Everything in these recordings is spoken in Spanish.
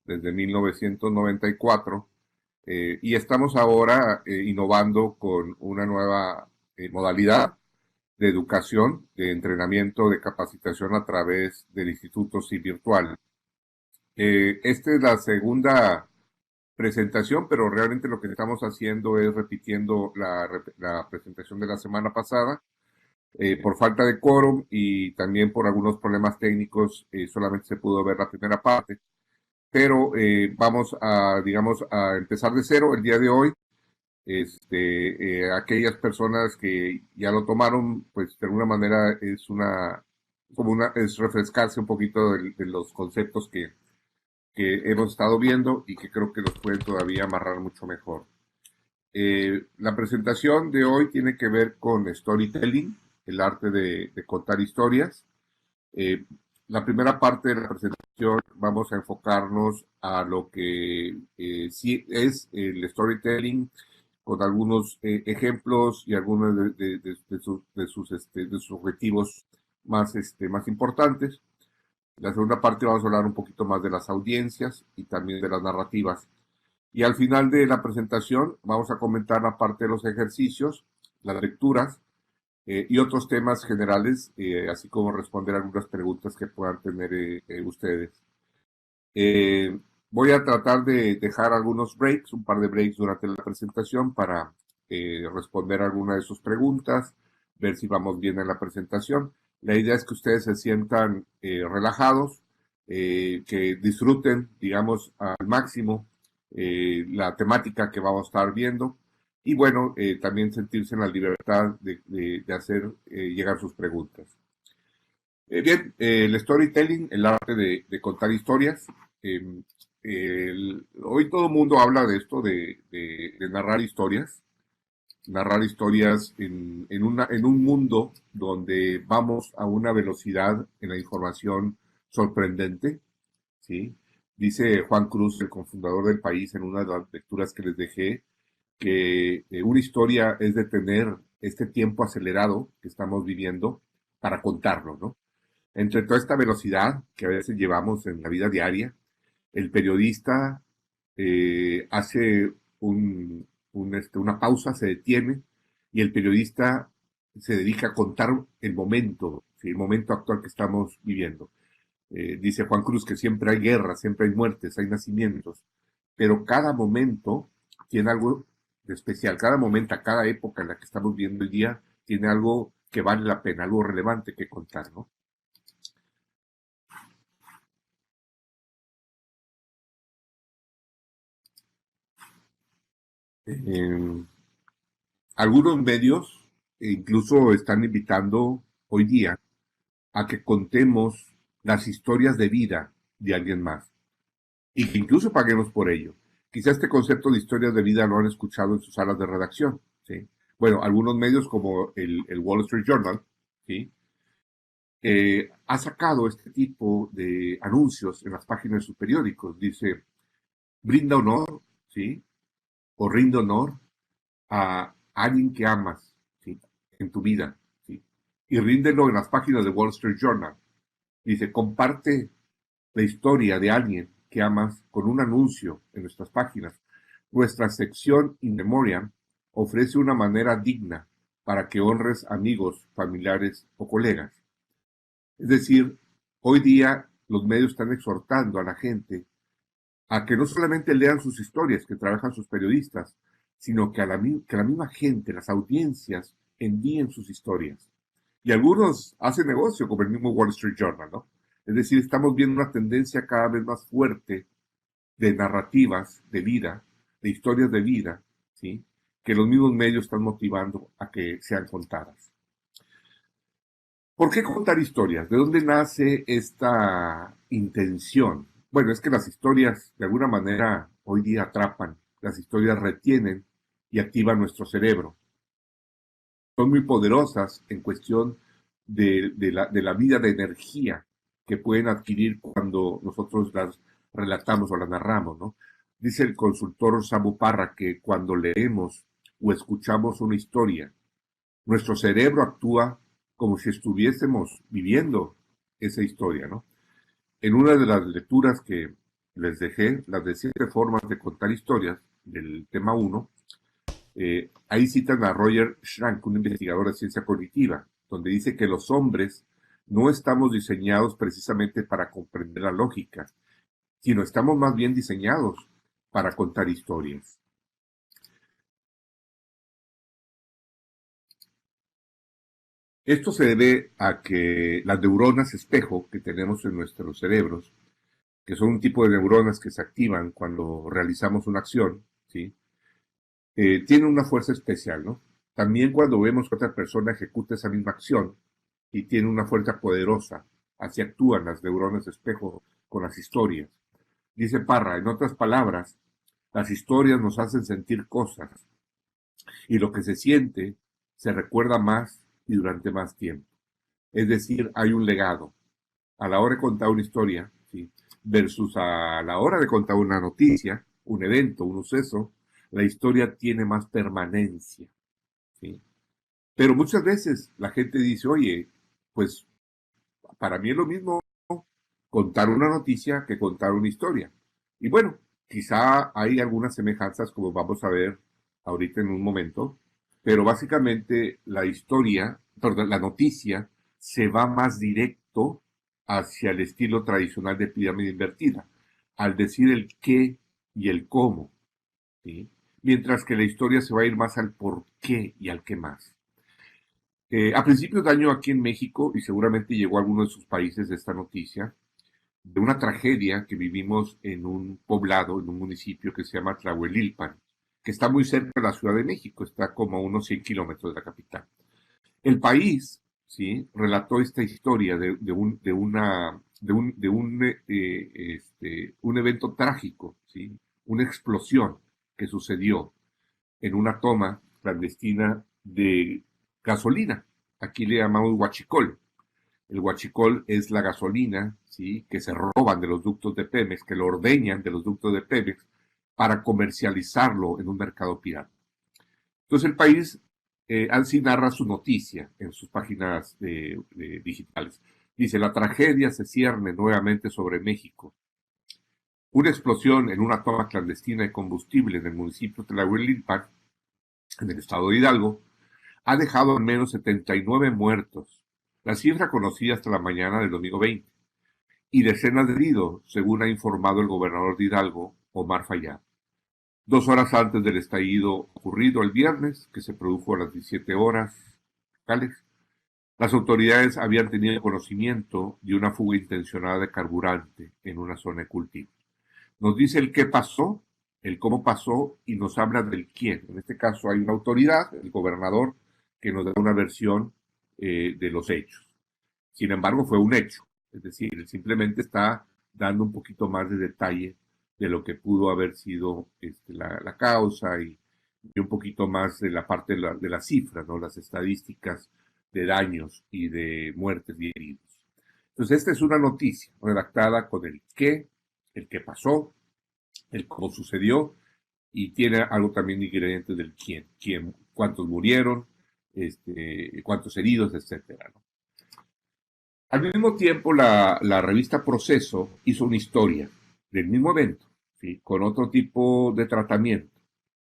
desde 1994 y estamos ahora innovando con una nueva modalidad de educación, de entrenamiento, de capacitación a través del Instituto SIG Virtual. Esta es la segunda presentación, pero realmente lo que estamos haciendo es repitiendo la presentación de la semana pasada. Por falta de quórum y también por algunos problemas técnicos, solamente se pudo ver la primera parte. Pero vamos a, digamos, a empezar de cero el día de hoy. Aquellas personas que ya lo tomaron, pues de alguna manera es refrescarse un poquito de los conceptos que hemos estado viendo y que creo que los pueden todavía amarrar mucho mejor. La presentación de hoy tiene que ver con storytelling, el arte de contar historias. Eh, la primera parte de la presentación vamos a enfocarnos a lo que sí es el storytelling, con algunos ejemplos y algunos de sus objetivos más importantes. La segunda parte vamos a hablar un poquito más de las audiencias y también de las narrativas. Y al final de la presentación vamos a comentar la parte de los ejercicios, las lecturas y otros temas generales, así como responder algunas preguntas que puedan tener ustedes. Voy a tratar de dejar algunos breaks, un par de breaks durante la presentación para responder alguna de sus preguntas, ver si vamos bien en la presentación. La idea es que ustedes se sientan relajados, que disfruten, digamos, al máximo la temática que vamos a estar viendo y bueno, también sentirse en la libertad de hacer llegar sus preguntas. Bien, el storytelling, el arte de contar historias. Eh, Hoy todo el mundo habla de esto, de narrar historias en un mundo donde vamos a una velocidad en la información sorprendente, ¿sí? Dice Juan Cruz, el cofundador del País, en una de las lecturas que les dejé, que una historia es de tener este tiempo acelerado que estamos viviendo para contarlo, ¿no? Entre toda esta velocidad que a veces llevamos en la vida diaria, el periodista hace una pausa, se detiene y el periodista se dedica a contar el momento, ¿sí? El momento actual que estamos viviendo. Dice Juan Cruz que siempre hay guerras, siempre hay muertes, hay nacimientos, pero cada momento tiene algo de especial, cada momento, cada época en la que estamos viviendo el día, tiene algo que vale la pena, algo relevante que contar, ¿no? Eh, Algunos medios incluso están invitando hoy día a que contemos las historias de vida de alguien más y que incluso paguemos por ello. Quizás este concepto de historias de vida lo han escuchado en sus salas de redacción, ¿sí? Bueno, algunos medios como el Wall Street Journal, ¿sí? Ha sacado este tipo de anuncios en las páginas de sus periódicos. Dice, brinda honor, ¿sí? O rinde honor a alguien que amas, ¿sí? En tu vida, ¿sí? Y ríndelo en las páginas de Wall Street Journal. Dice, comparte la historia de alguien que amas con un anuncio en nuestras páginas. Nuestra sección In Memoriam ofrece una manera digna para que honres amigos, familiares o colegas. Es decir, hoy día los medios están exhortando a la gente a que no solamente lean sus historias que trabajan sus periodistas, sino que que la misma gente, las audiencias, envíen sus historias. Y algunos hacen negocio, como el mismo Wall Street Journal, ¿no? Es decir, estamos viendo una tendencia cada vez más fuerte de narrativas de vida, de historias de vida, ¿sí? Que los mismos medios están motivando a que sean contadas. ¿Por qué contar historias? ¿De dónde nace esta intención? Bueno, es que las historias de alguna manera hoy día atrapan, las historias retienen y activan nuestro cerebro. Son muy poderosas en cuestión de la vida de energía que pueden adquirir cuando nosotros las relatamos o las narramos, ¿no? Dice el consultor Samu Parra que cuando leemos o escuchamos una historia, nuestro cerebro actúa como si estuviésemos viviendo esa historia, ¿no? En una de las lecturas que les dejé las de 7 formas de contar historias del tema 1. Ahí citan a Roger Schrank, un investigador de ciencia cognitiva, donde dice que los hombres no estamos diseñados precisamente para comprender la lógica, sino estamos más bien diseñados para contar historias. Esto se debe a que las neuronas espejo que tenemos en nuestros cerebros, que son un tipo de neuronas que se activan cuando realizamos una acción, ¿sí? Tienen una fuerza especial, ¿no? También cuando vemos que otra persona ejecuta esa misma acción y tiene una fuerza poderosa, así actúan las neuronas espejo con las historias. Dice Parra, en otras palabras, las historias nos hacen sentir cosas y lo que se siente se recuerda más y durante más tiempo. Es decir, hay un legado. A la hora de contar una historia, ¿sí? Versus a la hora de contar una noticia, un evento, un suceso, la historia tiene más permanencia, ¿sí? Pero muchas veces la gente dice, oye, pues para mí es lo mismo contar una noticia que contar una historia. Y bueno, quizá hay algunas semejanzas como vamos a ver ahorita en un momento, pero básicamente la historia, perdón, la noticia se va más directo hacia el estilo tradicional de pirámide invertida, al decir el qué y el cómo, ¿sí? Mientras que la historia se va a ir más al por qué y al qué más. A principios de año aquí en México, y seguramente llegó a alguno de sus países esta noticia, de una tragedia que vivimos en un poblado, en un municipio que se llama Tlahuelilpan, que está muy cerca de la Ciudad de México, está como a unos 100 kilómetros de la capital. El país, ¿sí? Relató esta historia un evento trágico, ¿sí? Una explosión que sucedió en una toma clandestina de gasolina. Aquí le llamamos huachicol. El huachicol es la gasolina, ¿sí? Que se roban de los ductos de Pemex, que lo ordeñan de los ductos de Pemex para comercializarlo en un mercado pirata. Entonces el país así narra su noticia en sus páginas digitales. Dice, la tragedia se cierne nuevamente sobre México. Una explosión en una toma clandestina de combustible en el municipio de Tlahuelilpan, en el estado de Hidalgo, ha dejado al menos 79 muertos, la cifra conocida hasta la mañana del domingo 20, y decenas de heridos, según ha informado el gobernador de Hidalgo, Omar Fayad. 2 horas antes del estallido ocurrido el viernes, que se produjo a las 17 horas, Alex, las autoridades habían tenido conocimiento de una fuga intencionada de carburante en una zona de cultivo. Nos dice el qué pasó, el cómo pasó y nos habla del quién. En este caso hay una autoridad, el gobernador, que nos da una versión de los hechos. Sin embargo, fue un hecho. Es decir, él simplemente está dando un poquito más de detalle de lo que pudo haber sido la causa y un poquito más de la parte de la cifra, ¿no? Las estadísticas de daños y de muertes y heridos. Entonces, esta es una noticia redactada con el qué pasó, el cómo sucedió, y tiene algo también de ingredientes del quién, cuántos murieron, cuántos heridos, etcétera, ¿no? Al mismo tiempo, la revista Proceso hizo una historia del mismo evento, ¿sí? Con otro tipo de tratamiento,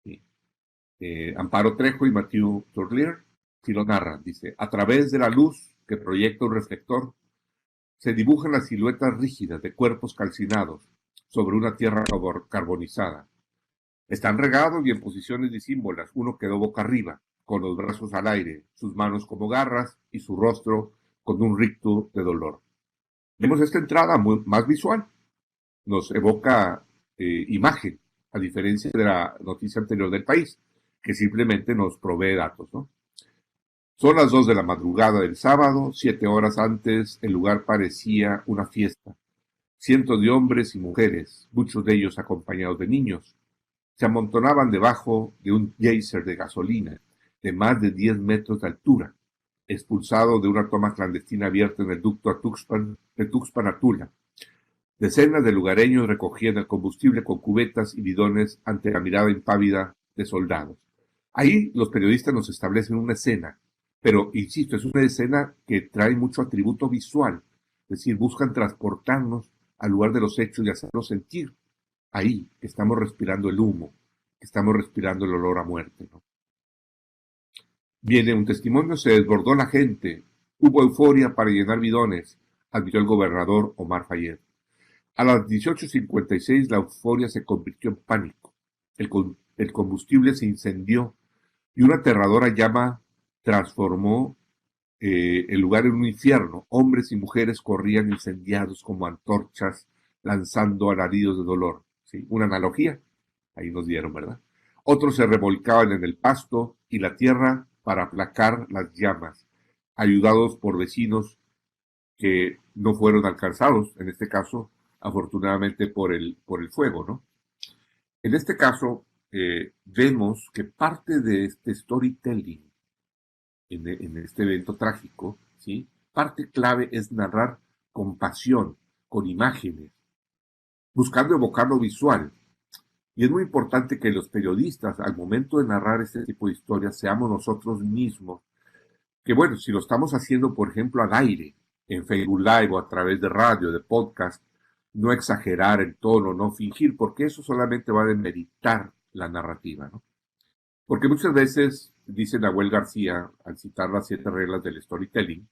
¿sí? Amparo Trejo y Matthew Turlier sí lo narran. Dice, a través de la luz que proyecta un reflector, se dibujan las siluetas rígidas de cuerpos calcinados sobre una tierra carbonizada. Están regados y en posiciones disímbolas. Uno quedó boca arriba, con los brazos al aire, sus manos como garras y su rostro con un rictus de dolor. Vemos esta entrada más visual, nos evoca imagen, a diferencia de la noticia anterior del país, que simplemente nos provee datos, ¿no? Son las 2 de la madrugada del sábado, 7 horas antes, el lugar parecía una fiesta. Cientos de hombres y mujeres, muchos de ellos acompañados de niños, se amontonaban debajo de un geyser de gasolina de más de 10 metros de altura, expulsado de una toma clandestina abierta en el ducto de Tuxpan a Tula. Decenas de lugareños recogían el combustible con cubetas y bidones ante la mirada impávida de soldados. Ahí los periodistas nos establecen una escena, pero insisto, es una escena que trae mucho atributo visual, es decir, buscan transportarnos al lugar de los hechos y hacernos sentir ahí, que estamos respirando el humo, que estamos respirando el olor a muerte, ¿no? Viene un testimonio, se desbordó la gente, hubo euforia para llenar bidones, admitió el gobernador Omar Fayed. A las 18:56 la euforia se convirtió en pánico. El combustible se incendió y una aterradora llama transformó el lugar en un infierno. Hombres y mujeres corrían incendiados como antorchas, lanzando alaridos de dolor. ¿Sí? Una analogía, ahí nos dieron, ¿verdad? Otros se revolcaban en el pasto y la tierra para aplacar las llamas, ayudados por vecinos que no fueron alcanzados, en este caso, afortunadamente por el fuego, ¿no? En este caso, vemos que parte de este storytelling en este evento trágico, ¿sí? Parte clave es narrar con pasión, con imágenes, buscando evocar lo visual. Y es muy importante que los periodistas, al momento de narrar este tipo de historias, seamos nosotros mismos. Que bueno, si lo estamos haciendo, por ejemplo, al aire, en Facebook Live o a través de radio, de podcast, no exagerar el tono, no fingir, porque eso solamente va a demeritar la narrativa, ¿no? Porque muchas veces, dice Nahuel García, al citar las 7 reglas del storytelling,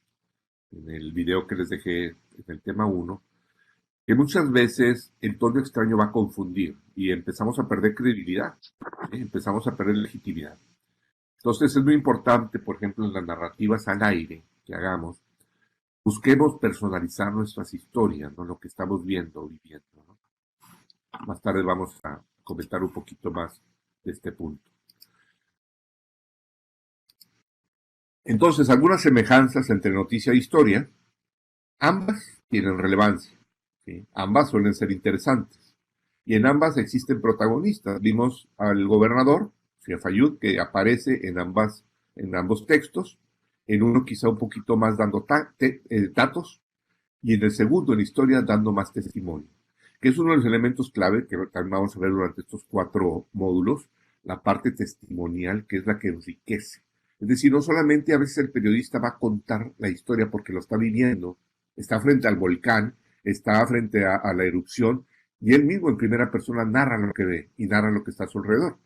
en el video que les dejé en el tema 1, que muchas veces el tono extraño va a confundir y empezamos a perder credibilidad, ¿sí? Empezamos a perder legitimidad. Entonces es muy importante, por ejemplo, en las narrativas al aire que hagamos, busquemos personalizar nuestras historias, ¿no? Lo que estamos viendo o viviendo, ¿no? Más tarde vamos a comentar un poquito más de este punto. Entonces, algunas semejanzas entre noticia e historia, ambas tienen relevancia, ¿sí? Ambas suelen ser interesantes. Y en ambas existen protagonistas. Vimos al gobernador, Fayud, que aparece en ambos textos, en uno quizá un poquito más dando datos, y en el segundo, en historia, dando más testimonio, que es uno de los elementos clave que también vamos a ver durante estos 4 módulos, la parte testimonial, que es la que enriquece. Es decir, no solamente a veces el periodista va a contar la historia porque lo está viviendo, está frente al volcán, está frente a la erupción, y él mismo en primera persona narra lo que ve y narra lo que está a su alrededor.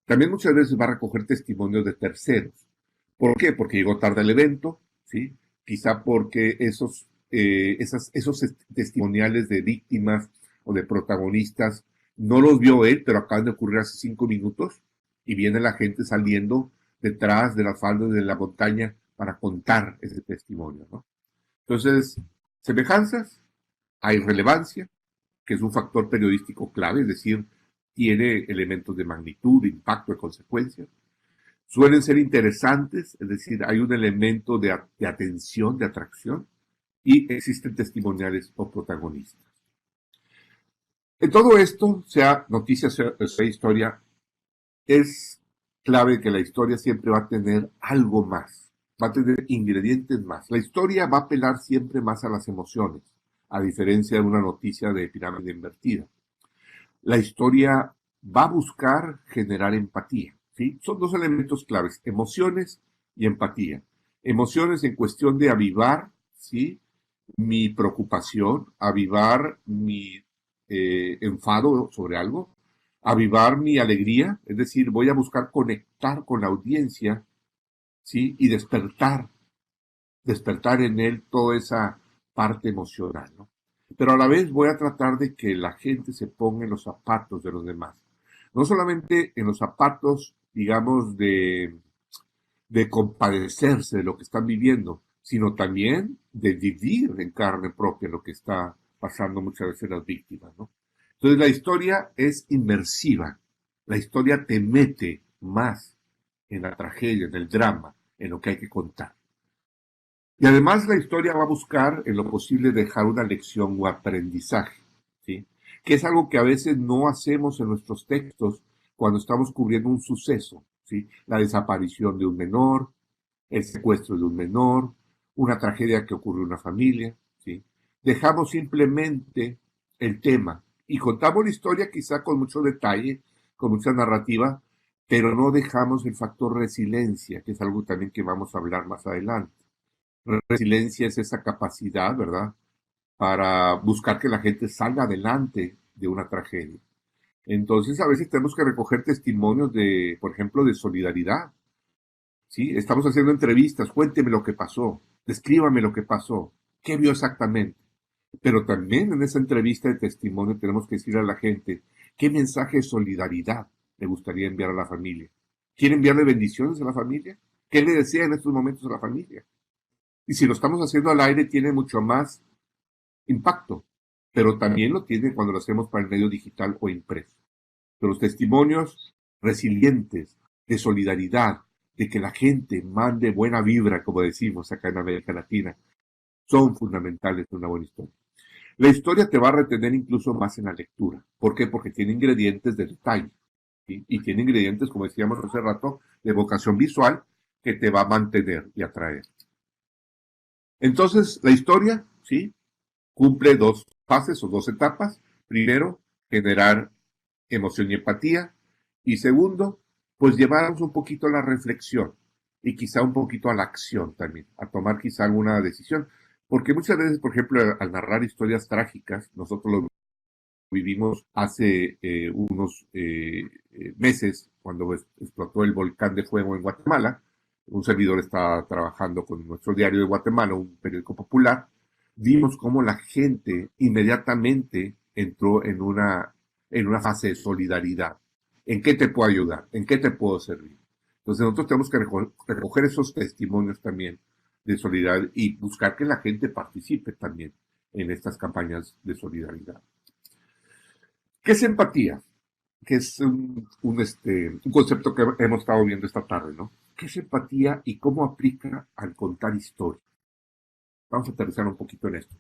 También muchas veces va a recoger testimonios de terceros. ¿Por qué? Porque llegó tarde al evento, ¿sí? Quizá porque esos testimoniales de víctimas o de protagonistas no los vio él, pero acaban de ocurrir hace 5 minutos y viene la gente saliendo detrás de las faldas de la montaña para contar ese testimonio, ¿no? Entonces, semejanzas, hay relevancia, que es un factor periodístico clave, es decir, tiene elementos de magnitud, de impacto, de consecuencias. Suelen ser interesantes, es decir, hay un elemento de atención, de atracción, y existen testimoniales o protagonistas. En todo esto, sea noticia, sea historia, es clave que la historia siempre va a tener algo más, va a tener ingredientes más. La historia va a apelar siempre más a las emociones, a diferencia de una noticia de pirámide invertida. La historia va a buscar generar empatía, ¿sí? Son 2 elementos claves, emociones y empatía. Emociones en cuestión de avivar, ¿sí? Mi preocupación, avivar mi enfado sobre algo, avivar mi alegría, es decir, voy a buscar conectar con la audiencia, ¿sí? Y despertar en él toda esa parte emocional, ¿no? Pero a la vez voy a tratar de que la gente se ponga en los zapatos de los demás. No solamente en los zapatos, digamos, de compadecerse de lo que están viviendo, sino también de vivir en carne propia lo que está pasando muchas veces las víctimas, ¿no? Entonces la historia es inmersiva. La historia te mete más en la tragedia, en el drama, en lo que hay que contar. Y además la historia va a buscar en lo posible dejar una lección o aprendizaje, ¿sí? Que es algo que a veces no hacemos en nuestros textos cuando estamos cubriendo un suceso, ¿sí? La desaparición de un menor, el secuestro de un menor, una tragedia que ocurre en una familia, ¿sí? Dejamos simplemente el tema y contamos la historia quizá con mucho detalle, con mucha narrativa, pero no dejamos el factor resiliencia, que es algo también que vamos a hablar más adelante. Resiliencia es esa capacidad, ¿verdad?, para buscar que la gente salga adelante de una tragedia. Entonces, a veces tenemos que recoger testimonios de, por ejemplo, de solidaridad, ¿sí? Estamos haciendo entrevistas, cuénteme lo que pasó, descríbame lo que pasó, qué vio exactamente. Pero también en esa entrevista de testimonio tenemos que decirle a la gente qué mensaje de solidaridad le gustaría enviar a la familia. ¿Quiere enviarle bendiciones a la familia? ¿Qué le desea en estos momentos a la familia? Y si lo estamos haciendo al aire, tiene mucho más impacto, pero también lo tiene cuando lo hacemos para el medio digital o impreso. Pero los testimonios resilientes, de solidaridad, de que la gente mande buena vibra, como decimos acá en América Latina, son fundamentales en una buena historia. La historia te va a retener incluso más en la lectura. ¿Por qué? Porque tiene ingredientes de detalle, ¿sí? Y tiene ingredientes, como decíamos hace rato, de vocación visual que te va a mantener y atraer. Entonces, la historia, ¿sí? Cumple dos fases o dos etapas. Primero, generar emoción y empatía. Y segundo, pues llevarnos un poquito a la reflexión y quizá un poquito a la acción también, a tomar quizá alguna decisión. Porque muchas veces, por ejemplo, al narrar historias trágicas, nosotros lo vivimos hace unos meses, cuando explotó el volcán de fuego en Guatemala. Un servidor estaba trabajando con nuestro diario de Guatemala, un periódico popular. Vimos cómo la gente inmediatamente entró en una fase de solidaridad. ¿En qué te puedo ayudar? ¿En qué te puedo servir? Entonces nosotros tenemos que recoger esos testimonios también de solidaridad y buscar que la gente participe también en estas campañas de solidaridad. ¿Qué es empatía? Que es un concepto que hemos estado viendo esta tarde, ¿no? ¿Qué es empatía y cómo aplica al contar historias? Vamos a aterrizar un poquito en esto.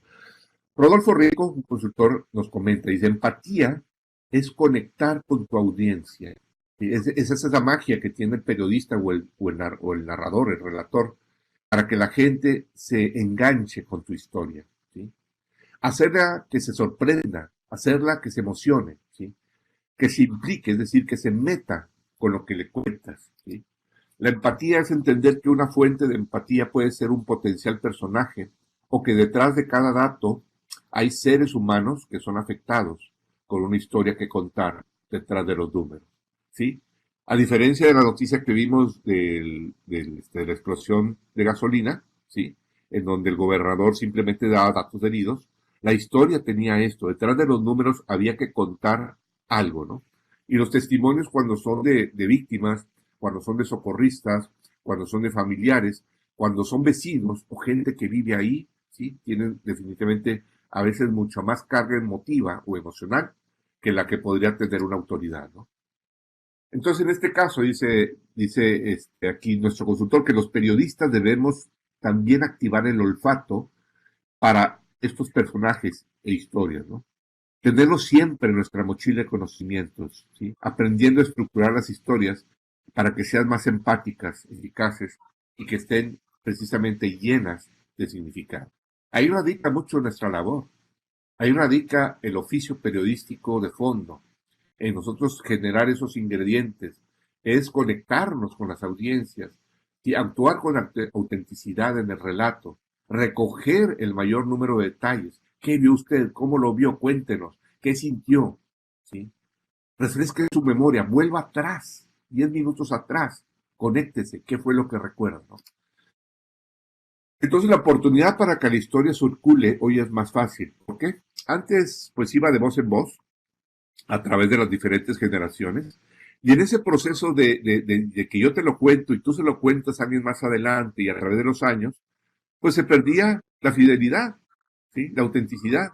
Rodolfo Rico, un consultor, nos comenta, dice, empatía es conectar con tu audiencia. Es esa magia que tiene el periodista o el narrador, el relator, para que la gente se enganche con tu historia, ¿sí? Hacerla que se sorprenda, hacerla que se emocione, ¿sí? Que se implique, es decir, que se meta con lo que le cuentas, ¿sí? La empatía es entender que una fuente de empatía puede ser un potencial personaje o que detrás de cada dato hay seres humanos que son afectados con una historia que contar detrás de los números, ¿sí? A diferencia de la noticia que vimos de la explosión de gasolina, ¿sí? En donde el gobernador simplemente daba datos heridos, la historia tenía esto, detrás de los números había que contar algo, ¿no? Y los testimonios cuando son de víctimas, cuando son de socorristas, cuando son de familiares, cuando son vecinos o gente que vive ahí, ¿sí? Tienen definitivamente a veces mucha más carga emotiva o emocional que la que podría tener una autoridad, ¿no? Entonces, en este caso, dice aquí nuestro consultor que los periodistas debemos también activar el olfato para estos personajes e historias, ¿no? Tenerlos siempre en nuestra mochila de conocimientos, ¿sí? Aprendiendo a estructurar las historias para que sean más empáticas, eficaces y que estén precisamente llenas de significado. Ahí radica mucho nuestra labor. Ahí radica el oficio periodístico de fondo, en nosotros generar esos ingredientes, es conectarnos con las audiencias y actuar con autenticidad en el relato, recoger el mayor número de detalles. ¿Qué vio usted? ¿Cómo lo vio? Cuéntenos. ¿Qué sintió? ¿Sí? Refresque su memoria, vuelva atrás, 10 minutos atrás, conéctese, ¿qué fue lo que recuerda? ¿No? Entonces la oportunidad para que la historia circule hoy es más fácil. ¿Por qué? Antes pues iba de voz en voz, a través de las diferentes generaciones. Y en ese proceso de que yo te lo cuento y tú se lo cuentas a alguien más adelante y a través de los años, pues se perdía la fidelidad, ¿sí? La autenticidad.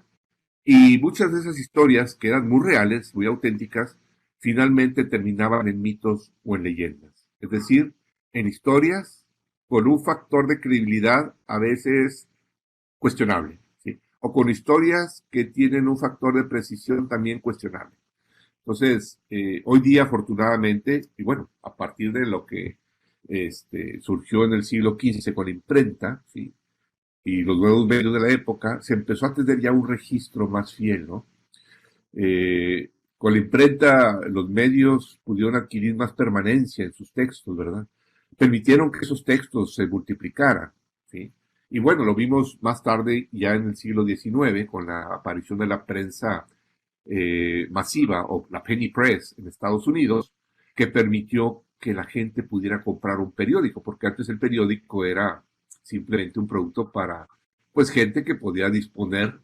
Y muchas de esas historias, que eran muy reales, muy auténticas, finalmente terminaban en mitos o en leyendas. Es decir, en historias con un factor de credibilidad a veces cuestionable, ¿sí? O con historias que tienen un factor de precisión también cuestionable. Entonces, hoy día, afortunadamente, y bueno, a partir de lo que surgió en el siglo XV con la imprenta, ¿sí? Y los nuevos medios de la época, se empezó a tener ya un registro más fiel, ¿no? Con la imprenta, los medios pudieron adquirir más permanencia en sus textos, ¿verdad? Permitieron que esos textos se multiplicaran, ¿sí? Y bueno, lo vimos más tarde, ya en el siglo XIX, con la aparición de la prensa masiva, o la penny press en Estados Unidos, que permitió que la gente pudiera comprar un periódico, porque antes el periódico era simplemente un producto para pues gente que podía disponer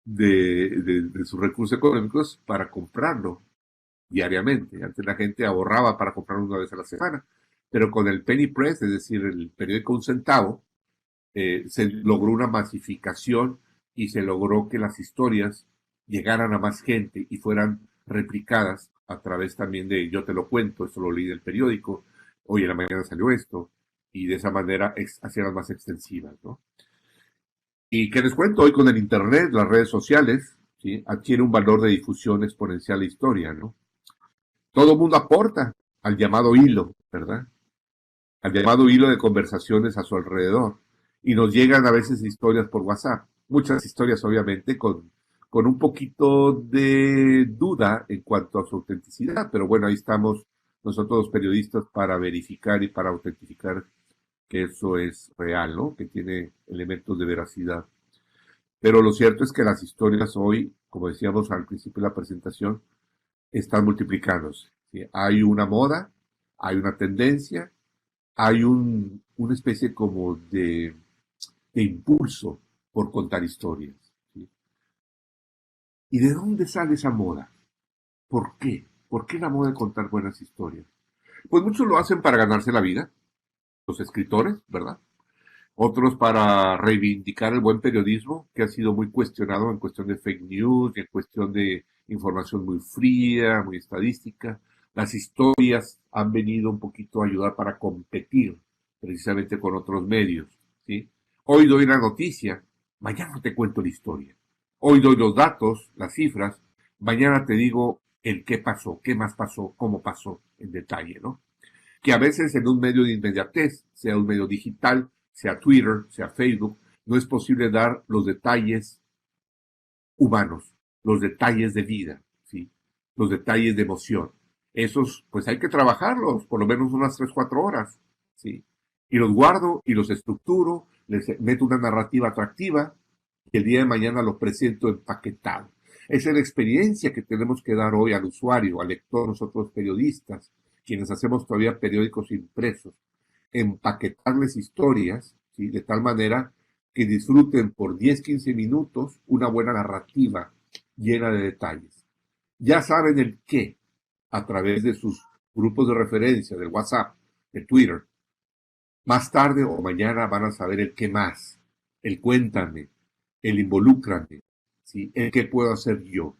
de sus recursos económicos para comprarlo diariamente. Antes la gente ahorraba para comprarlo una vez a la semana, pero con el penny press, es decir, el periódico un centavo, se logró una masificación y se logró que las historias llegaran a más gente y fueran replicadas a través también de yo te lo cuento, esto lo leí del periódico, hoy en la mañana salió esto, y de esa manera hacían más extensivas, ¿no? Y que les cuento, hoy con el Internet, las redes sociales, ¿sí? Adquiere un valor de difusión exponencial la historia, ¿no? Todo el mundo aporta al llamado hilo, ¿verdad? Al llamado hilo de conversaciones a su alrededor. Y nos llegan a veces historias por WhatsApp. Muchas historias, obviamente, con un poquito de duda en cuanto a su autenticidad. Pero bueno, ahí estamos nosotros los periodistas para verificar y para autentificar que eso es real, ¿no? Que tiene elementos de veracidad. Pero lo cierto es que las historias hoy, como decíamos al principio de la presentación, están multiplicándose, ¿sí? Hay una moda, hay una tendencia, hay una especie como de impulso por contar historias, ¿sí? ¿Y de dónde sale esa moda? ¿Por qué? ¿Por qué la moda de contar buenas historias? Pues muchos lo hacen para ganarse la vida, los escritores, ¿verdad? Otros para reivindicar el buen periodismo, que ha sido muy cuestionado en cuestión de fake news, en cuestión de información muy fría, muy estadística. Las historias han venido un poquito a ayudar para competir precisamente con otros medios, ¿sí? Hoy doy la noticia, mañana te cuento la historia. Hoy doy los datos, las cifras, mañana te digo el qué pasó, qué más pasó, cómo pasó en detalle, ¿no? Que a veces en un medio de inmediatez, sea un medio digital, sea Twitter, sea Facebook, no es posible dar los detalles humanos, los detalles de vida, ¿sí? Los detalles de emoción. Esos, pues hay que trabajarlos, por lo menos unas 3 4 horas, ¿sí? Y los guardo y los estructuro, les meto una narrativa atractiva y el día de mañana los presento empaquetado. Esa es la experiencia que tenemos que dar hoy al usuario, al lector, nosotros periodistas, quienes hacemos todavía periódicos impresos, empaquetarles historias, ¿sí? De tal manera que disfruten por 10 15 minutos una buena narrativa llena de detalles. Ya saben el qué a través de sus grupos de referencia, del WhatsApp, de Twitter. Más tarde o mañana van a saber el qué más, el cuéntame, el involúcrame, ¿sí? El qué puedo hacer yo.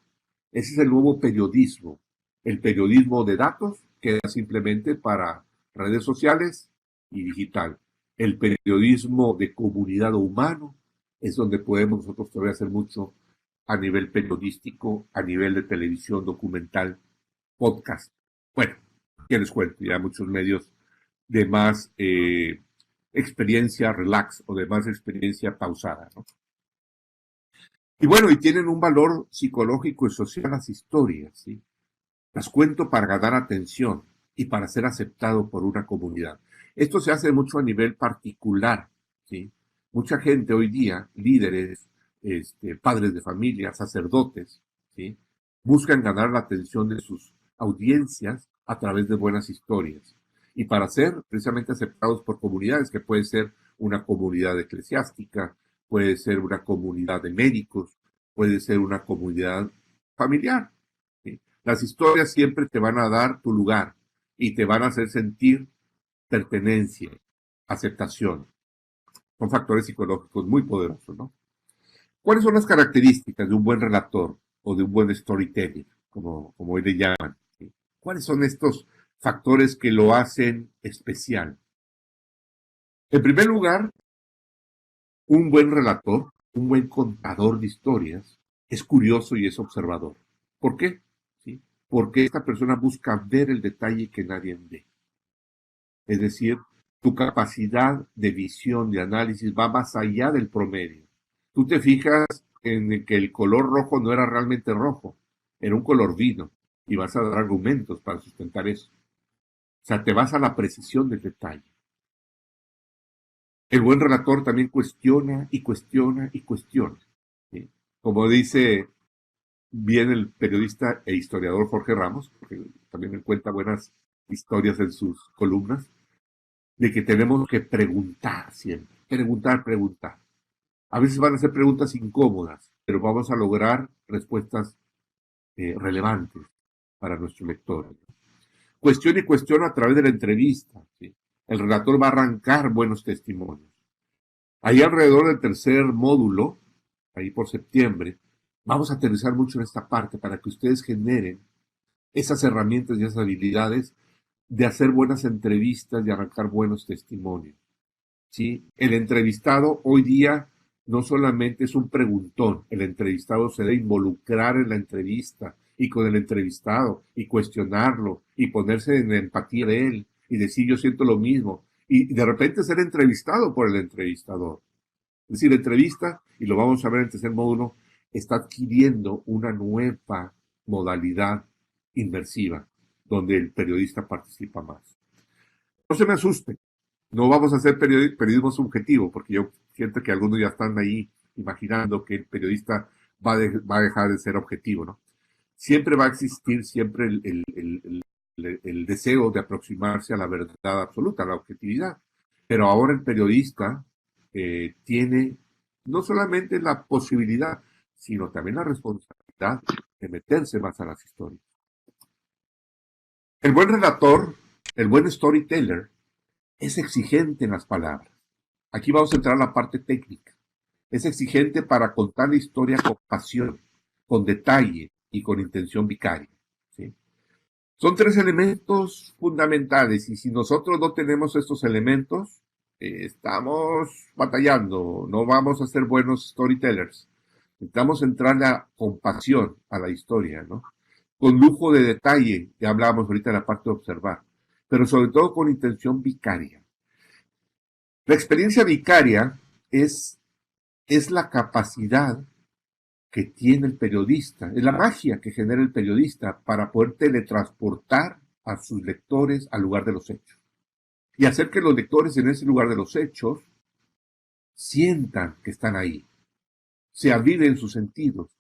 Ese es el nuevo periodismo. El periodismo de datos queda simplemente para redes sociales y digital. El periodismo de comunidad o humano es donde podemos nosotros todavía hacer mucho a nivel periodístico, a nivel de televisión, documental, podcast. Bueno, ¿qué les cuento? Ya muchos medios de más experiencia relax o de más experiencia pausada, ¿no? Y bueno, y tienen un valor psicológico y social las historias, ¿sí? Las cuento para ganar atención y para ser aceptado por una comunidad. Esto se hace mucho a nivel particular, ¿sí? Mucha gente hoy día, líderes, padres de familia, sacerdotes, ¿sí? Buscan ganar la atención de sus audiencias a través de buenas historias. Y para ser precisamente aceptados por comunidades, que puede ser una comunidad eclesiástica, puede ser una comunidad de médicos, puede ser una comunidad familiar, ¿sí? Las historias siempre te van a dar tu lugar y te van a hacer sentir pertenencia, aceptación. Son factores psicológicos muy poderosos, ¿no? ¿Cuáles son las características de un buen relator o de un buen storyteller, como hoy le llaman? ¿Sí? ¿Cuáles son estos factores que lo hacen especial? En primer lugar, un buen relator, un buen contador de historias, es curioso y es observador. ¿Por qué? ¿Sí? Porque esta persona busca ver el detalle que nadie ve. Es decir, tu capacidad de visión, de análisis va más allá del promedio. Tú te fijas en que el color rojo no era realmente rojo, era un color vino, y vas a dar argumentos para sustentar eso. O sea, te vas a la precisión del detalle. El buen relator también cuestiona y cuestiona y cuestiona, ¿sí? Como dice bien el periodista e historiador Jorge Ramos, que también me cuenta buenas historias en sus columnas, de que tenemos que preguntar siempre, preguntar, preguntar. A veces van a ser preguntas incómodas, pero vamos a lograr respuestas relevantes para nuestro lector. Cuestión y cuestión a través de la entrevista. ¿Sí? El relator va a arrancar buenos testimonios. Ahí alrededor del tercer módulo, ahí por septiembre, vamos a aterrizar mucho en esta parte para que ustedes generen esas herramientas y esas habilidades de hacer buenas entrevistas y arrancar buenos testimonios. ¿Sí? El entrevistado hoy día no solamente es un preguntón, el entrevistado se debe involucrar en la entrevista y con el entrevistado y cuestionarlo y ponerse en empatía de él y decir yo siento lo mismo y de repente ser entrevistado por el entrevistador. Es decir, la entrevista, y lo vamos a ver en el tercer módulo, está adquiriendo una nueva modalidad inmersiva donde el periodista participa más. No se me asuste, no vamos a hacer periodismo subjetivo, porque yo siento que algunos ya están ahí imaginando que el periodista va a dejar de ser objetivo, ¿no? Siempre va a existir siempre el deseo de aproximarse a la verdad absoluta, a la objetividad. Pero ahora el periodista tiene no solamente la posibilidad, sino también la responsabilidad de meterse más a las historias. El buen relator, el buen storyteller, es exigente en las palabras. Aquí vamos a entrar a la parte técnica. Es exigente para contar la historia con pasión, con detalle y con intención vicaria. ¿Sí? Son tres elementos fundamentales y si nosotros no tenemos estos elementos, estamos batallando, no vamos a ser buenos storytellers. Necesitamos entrarle con pasión a la historia, ¿no? Con lujo de detalle, ya hablábamos ahorita de la parte de observar, pero sobre todo con intención vicaria. La experiencia vicaria es la capacidad que tiene el periodista, es la magia que genera el periodista para poder teletransportar a sus lectores al lugar de los hechos. Y hacer que los lectores en ese lugar de los hechos sientan que están ahí, se aviven sus sentidos,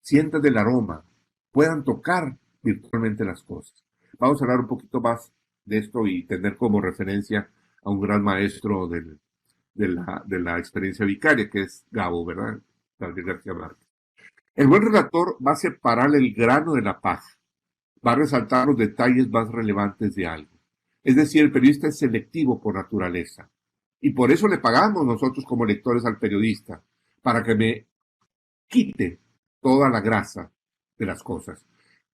sientan el aroma, puedan tocar virtualmente las cosas. Vamos a hablar un poquito más de esto y tener como referencia a un gran maestro de la experiencia vicaria, que es Gabo, ¿verdad? Gabriel García Márquez. El buen relator va a separar el grano de la paja, va a resaltar los detalles más relevantes de algo. Es decir, el periodista es selectivo por naturaleza. Y por eso le pagamos nosotros como lectores al periodista, para que me quite toda la grasa de las cosas,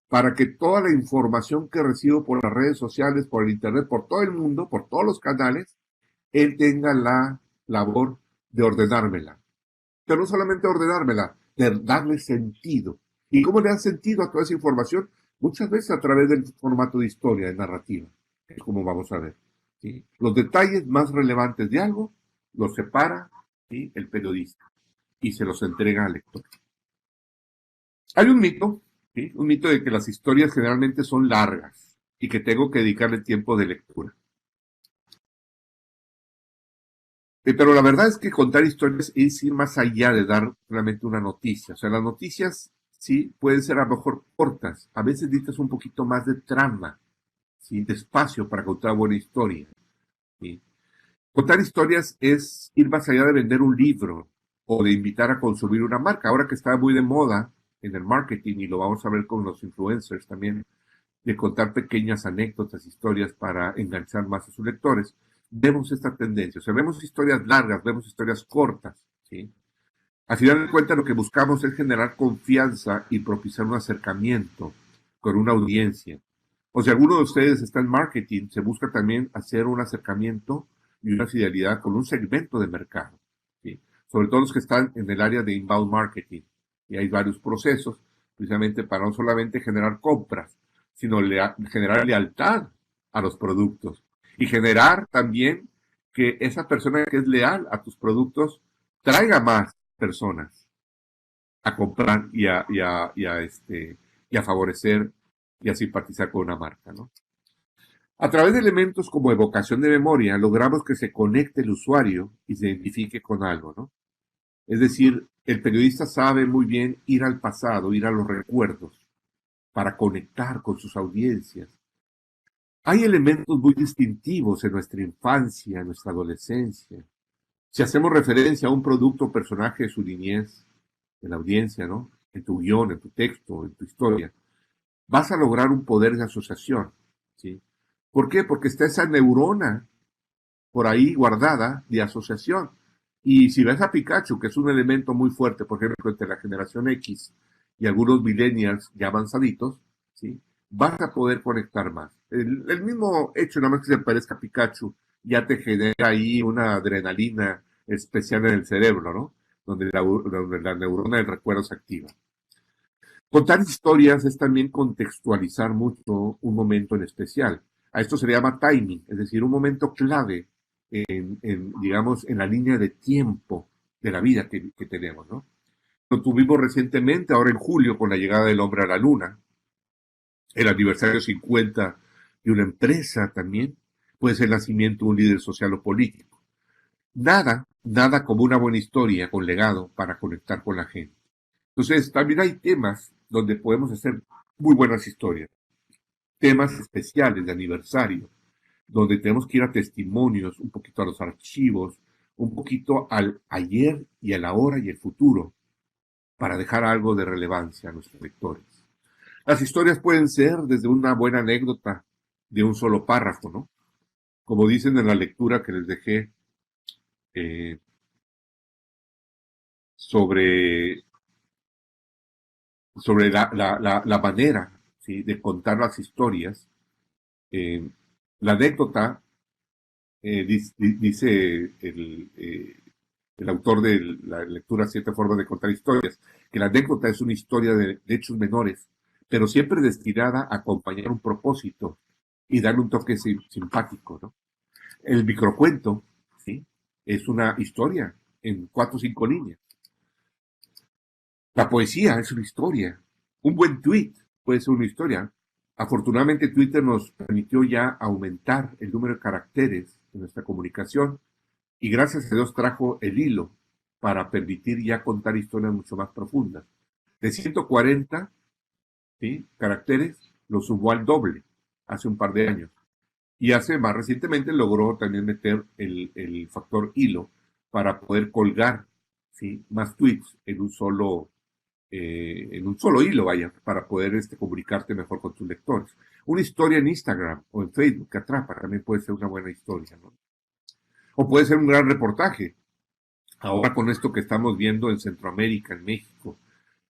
para que toda la información que recibo por las redes sociales, por el internet, por todo el mundo, por todos los canales, él tenga la labor de ordenármela. Pero no solamente ordenármela, de darle sentido. ¿Y cómo le da sentido a toda esa información? Muchas veces a través del formato de historia, de narrativa, que es como vamos a ver. ¿Sí? Los detalles más relevantes de algo los separa, ¿sí?, el periodista y se los entrega al lector. Hay un mito, ¿sí?, un mito de que las historias generalmente son largas y que tengo que dedicarle tiempo de lectura. Pero la verdad es que contar historias es ir más allá de dar realmente una noticia. O sea, las noticias, sí, pueden ser a lo mejor cortas. A veces necesitas un poquito más de trama, ¿sí?, de espacio para contar buena historia. ¿Sí? Contar historias es ir más allá de vender un libro o de invitar a consumir una marca. Ahora que está muy de moda en el marketing, y lo vamos a ver con los influencers también, de contar pequeñas anécdotas, historias para enganchar más a sus lectores, vemos esta tendencia. O sea, vemos historias largas, vemos historias cortas, ¿sí? Al final de cuentas, lo que buscamos es generar confianza y propiciar un acercamiento con una audiencia. O si alguno de ustedes está en marketing, se busca también hacer un acercamiento y una fidelidad con un segmento de mercado, ¿sí? Sobre todo los que están en el área de inbound marketing. Y hay varios procesos, precisamente para no solamente generar compras, sino generar lealtad a los productos. Y generar también que esa persona que es leal a tus productos traiga más personas a comprar y a favorecer y a simpatizar con una marca, ¿no? A través de elementos como evocación de memoria, logramos que se conecte el usuario y se identifique con algo, ¿no? Es decir, el periodista sabe muy bien ir al pasado, ir a los recuerdos, para conectar con sus audiencias. Hay elementos muy distintivos en nuestra infancia, en nuestra adolescencia. Si hacemos referencia a un producto o personaje de su niñez, de la audiencia, ¿no? En tu guión, en tu texto, en tu historia, vas a lograr un poder de asociación, ¿sí? ¿Por qué? Porque está esa neurona por ahí guardada de asociación. Y si ves a Pikachu, que es un elemento muy fuerte, por ejemplo, entre la generación X y algunos millennials ya avanzaditos, ¿sí? Vas a poder conectar más. El mismo hecho, nada más que se parezca a Pikachu, ya te genera ahí una adrenalina especial en el cerebro, ¿no? Donde la neurona del recuerdo se activa. Contar historias es también contextualizar mucho un momento en especial. A esto se le llama timing, es decir, un momento clave digamos, en la línea de tiempo de la vida que tenemos, ¿no? Lo tuvimos recientemente, ahora en julio, con la llegada del hombre a la luna, el aniversario 50 de una empresa también, puede ser el nacimiento de un líder social o político. Nada como una buena historia con legado para conectar con la gente. Entonces, también hay temas donde podemos hacer muy buenas historias, temas especiales de aniversario, donde tenemos que ir a testimonios, un poquito a los archivos, un poquito al ayer y a la hora y el futuro, para dejar algo de relevancia a nuestros lectores. Las historias pueden ser desde una buena anécdota de un solo párrafo, ¿no? Como dicen en la lectura que les dejé eh, sobre, sobre la manera, ¿sí?, de contar las historias. Eh, la anécdota, dice el autor de la lectura Siete formas de contar historias, que la anécdota es una historia de hechos menores, pero siempre destinada a acompañar un propósito y darle un toque simpático, ¿no? El microcuento, ¿sí?, es una historia en 4 o 5 líneas. La poesía es una historia. Un buen tweet puede ser una historia. Afortunadamente Twitter nos permitió ya aumentar el número de caracteres de nuestra comunicación y gracias a Dios trajo el hilo para permitir ya contar historias mucho más profundas. De 140, ¿sí?, caracteres, lo sumó al doble hace un par de años. Y hace más recientemente logró también meter el factor hilo para poder colgar, ¿sí?, más tweets en un solo hilo, vaya, para poder comunicarte mejor con tus lectores. Una historia en Instagram o en Facebook que atrapa también puede ser una buena historia, ¿no? O puede ser un gran reportaje. Ahora con esto que estamos viendo en Centroamérica, en México,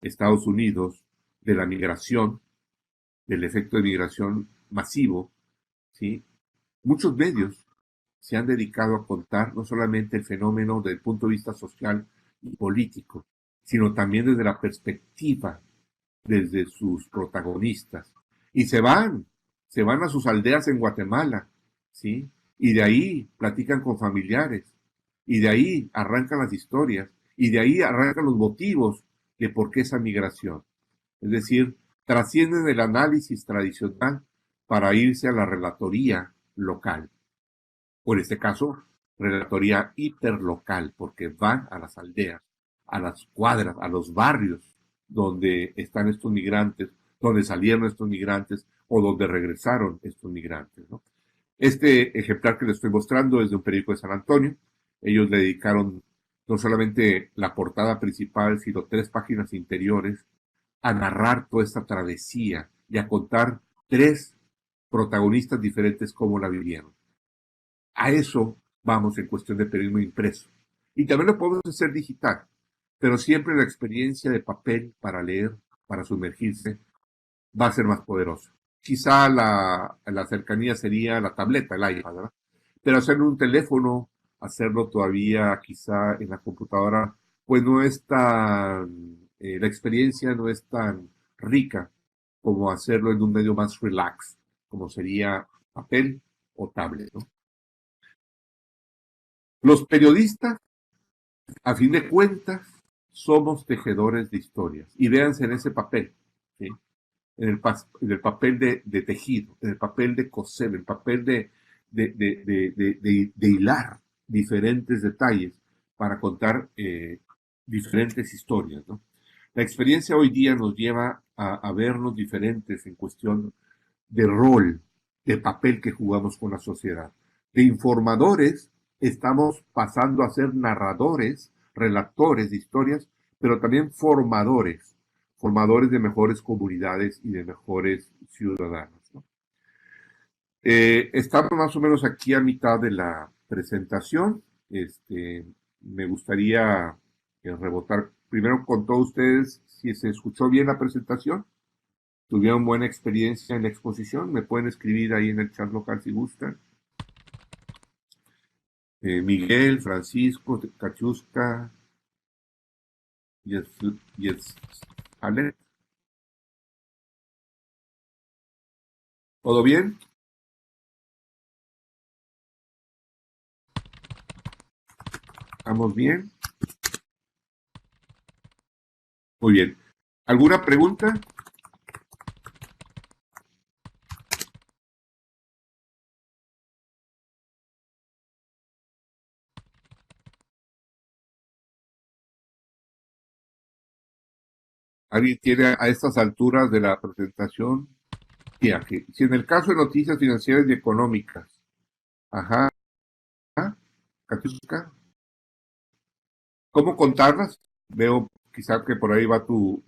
Estados Unidos, de la migración, del efecto de migración masivo, ¿sí? Muchos medios se han dedicado a contar no solamente el fenómeno desde el punto de vista social y político, sino también desde la perspectiva, desde sus protagonistas. Y se van a sus aldeas en Guatemala, ¿sí? Y de ahí platican con familiares, y de ahí arrancan las historias, y de ahí arrancan los motivos de por qué esa migración. Es decir, trascienden el análisis tradicional para irse a la relatoría local, o en este caso, relatoría hiperlocal, porque van a las aldeas, a las cuadras, a los barrios donde están estos migrantes, donde salieron estos migrantes o donde regresaron estos migrantes, ¿no? Este ejemplar que les estoy mostrando es de un periódico de San Antonio. Ellos le dedicaron no solamente la portada principal, sino 3 páginas interiores a narrar toda esta travesía y a contar 3 protagonistas diferentes cómo la vivieron. A eso vamos en cuestión de periodismo impreso. Y también lo podemos hacer digital, pero siempre la experiencia de papel para leer, para sumergirse, va a ser más poderosa. Quizá la cercanía sería la tableta, el iPad, ¿verdad? Pero hacerlo en un teléfono, hacerlo todavía quizá en la computadora, pues no es tan, la experiencia no es tan rica como hacerlo en un medio más relax, como sería papel o tablet, ¿no? Los periodistas, a fin de cuentas, somos tejedores de historias. Y véanse en ese papel, ¿sí?, en el papel de tejido, en el papel de coser, en el papel de hilar diferentes detalles para contar diferentes historias, ¿no? La experiencia hoy día nos lleva a vernos diferentes en cuestión de rol, de papel que jugamos con la sociedad. De informadores estamos pasando a ser narradores, relatores de historias, pero también formadores, formadores de mejores comunidades y de mejores ciudadanos, ¿no? Estamos más o menos aquí a mitad de la presentación. Me gustaría rebotar primero con todos ustedes si se escuchó bien la presentación, tuvieron buena experiencia en la exposición. Me pueden escribir ahí en el chat local si gustan. Miguel, Francisco, Cachuska, Ale. ¿Todo bien? ¿Estamos bien? Muy bien. ¿Alguna pregunta? ¿Alguien tiene a estas alturas de la presentación? Mira, que si en el caso de noticias financieras y económicas, ajá, Cachuska, ¿cómo contarlas? Veo quizá que por ahí va tu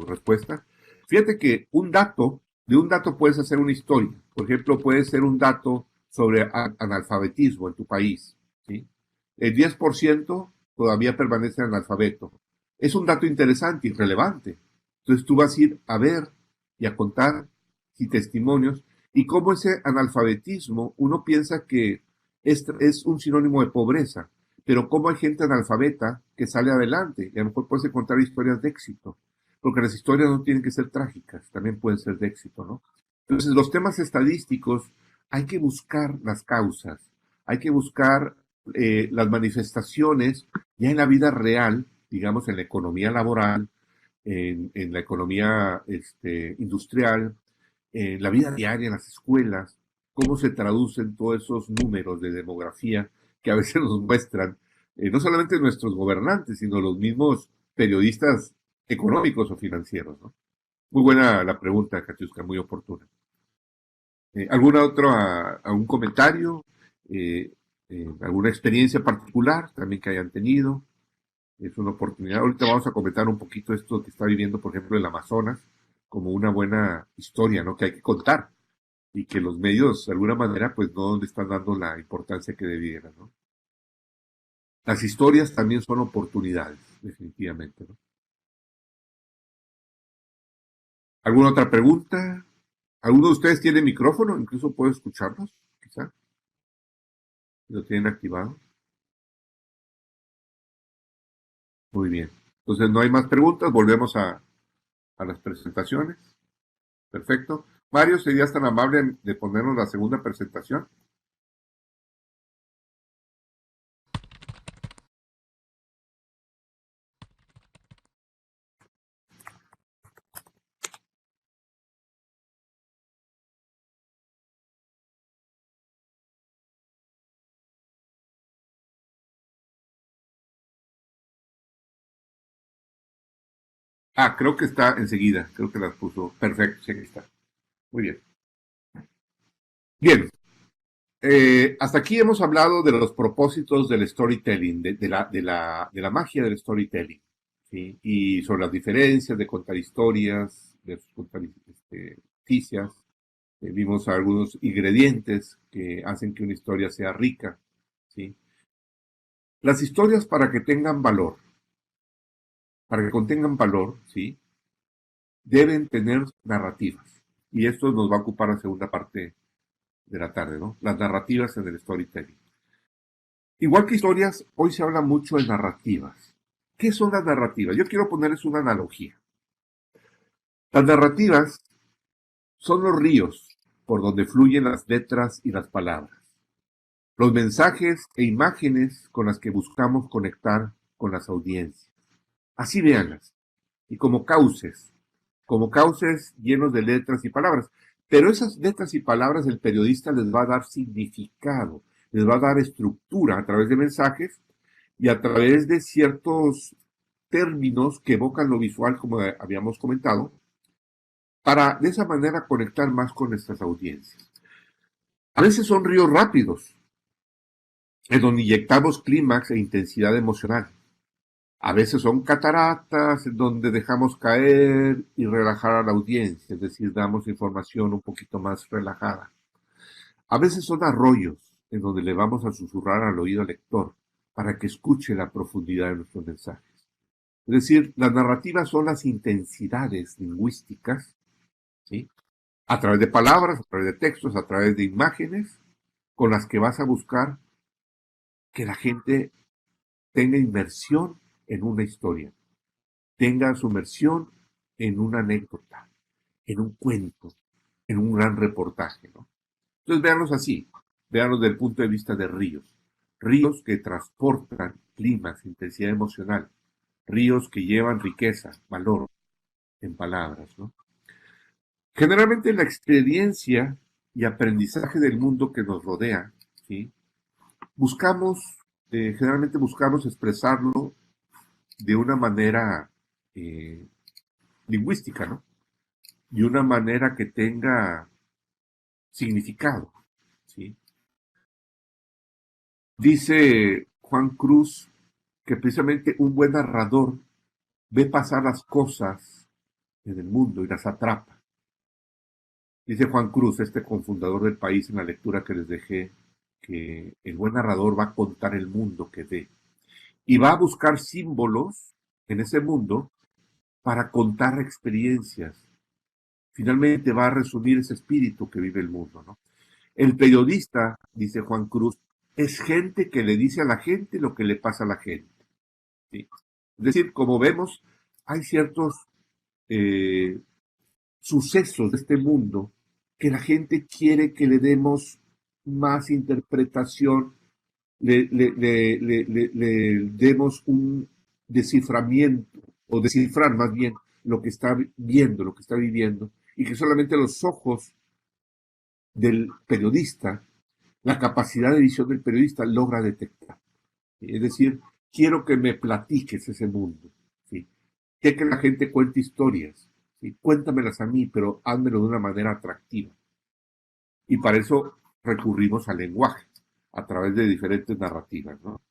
respuesta. Fíjate que de un dato puedes hacer una historia. Por ejemplo, puede ser un dato sobre analfabetismo en tu país, ¿sí? El 10% todavía permanece analfabeto. Es un dato interesante y relevante. Entonces tú vas a ir a ver y a contar y testimonios y cómo ese analfabetismo uno piensa que es un sinónimo de pobreza, pero cómo hay gente analfabeta que sale adelante y a lo mejor puedes encontrar historias de éxito, porque las historias no tienen que ser trágicas, también pueden ser de éxito, ¿no? Entonces, los temas estadísticos hay que buscar las causas, hay que buscar las manifestaciones ya en la vida real, digamos, en la economía laboral, en la economía industrial, en la vida diaria, en las escuelas, cómo se traducen todos esos números de demografía que a veces nos muestran, no solamente nuestros gobernantes, sino los mismos periodistas económicos o financieros, ¿no? Muy buena la pregunta, Katiuska, muy oportuna. ¿Alguna otra, algún comentario? Eh, ¿Alguna experiencia particular también que hayan tenido? Es una oportunidad. Ahorita vamos a comentar un poquito esto que está viviendo, por ejemplo, el Amazonas, como una buena historia, ¿no? Que hay que contar y que los medios, de alguna manera, pues no le están dando la importancia que debieran, ¿no? Las historias también son oportunidades, definitivamente, ¿no? ¿Alguna otra pregunta? ¿Alguno de ustedes tiene micrófono? Incluso puede escucharnos, quizá. ¿Lo tienen activado? Muy bien. Entonces, no hay más preguntas. Volvemos a las presentaciones. Perfecto. Mario, ¿serías tan amable de ponernos la segunda presentación? Ah, creo que está enseguida. Creo que las puso. Perfecto, sí, aquí está. Muy bien. Bien. Hasta aquí hemos hablado de los propósitos del storytelling, de la magia del storytelling, ¿sí? Y sobre las diferencias de contar historias, de contar noticias. Vimos algunos ingredientes que hacen que una historia sea rica, ¿sí? Las historias para que contengan valor, ¿sí? Deben tener narrativas. Y esto nos va a ocupar la segunda parte de la tarde, ¿no? Las narrativas en el storytelling. Igual que historias, hoy se habla mucho de narrativas. ¿Qué son las narrativas? Yo quiero ponerles una analogía. Las narrativas son los ríos por donde fluyen las letras y las palabras, los mensajes e imágenes con las que buscamos conectar con las audiencias. Así véanlas. Y como cauces llenos de letras y palabras. Pero esas letras y palabras el periodista les va a dar significado, les va a dar estructura a través de mensajes y a través de ciertos términos que evocan lo visual, como habíamos comentado, para de esa manera conectar más con nuestras audiencias. A veces son ríos rápidos, en donde inyectamos clímax e intensidad emocional. A veces son cataratas, en donde dejamos caer y relajar a la audiencia, es decir, damos información un poquito más relajada. A veces son arroyos, en donde le vamos a susurrar al oído al lector para que escuche la profundidad de nuestros mensajes. Es decir, las narrativas son las intensidades lingüísticas, ¿sí? A través de palabras, a través de textos, a través de imágenes, con las que vas a buscar que la gente tenga inmersión en una historia, tenga sumersión en una anécdota, en un cuento, en un gran reportaje, ¿no? Entonces véanlos así, véanlos desde el punto de vista de ríos. Ríos que transportan climas, intensidad emocional, ríos que llevan riqueza, valor en palabras, ¿no? Generalmente la experiencia y aprendizaje del mundo que nos rodea, ¿sí? Generalmente buscamos expresarlo de una manera eh, lingüística, ¿no? De una manera que tenga significado, ¿sí? Dice Juan Cruz que precisamente un buen narrador ve pasar las cosas en el mundo y las atrapa. Dice Juan Cruz, este cofundador del País, en la lectura que les dejé, que el buen narrador va a contar el mundo que ve y va a buscar símbolos en ese mundo para contar experiencias. Finalmente va a resumir ese espíritu que vive el mundo, ¿no? El periodista, dice Juan Cruz, es gente que le dice a la gente lo que le pasa a la gente, ¿sí? Es decir, como vemos, hay ciertos eh, sucesos de este mundo que la gente quiere que le demos más interpretación, le demos un desciframiento, o descifrar más bien lo que está viendo, lo que está viviendo, y que solamente los ojos del periodista, la capacidad de visión del periodista logra detectar. Es decir, quiero que me platiques ese mundo, ¿sí? Quiero que la gente cuente historias, ¿sí? Cuéntamelas a mí, pero házmelo de una manera atractiva. Y para eso recurrimos al lenguaje, a través de diferentes narrativas, ¿no?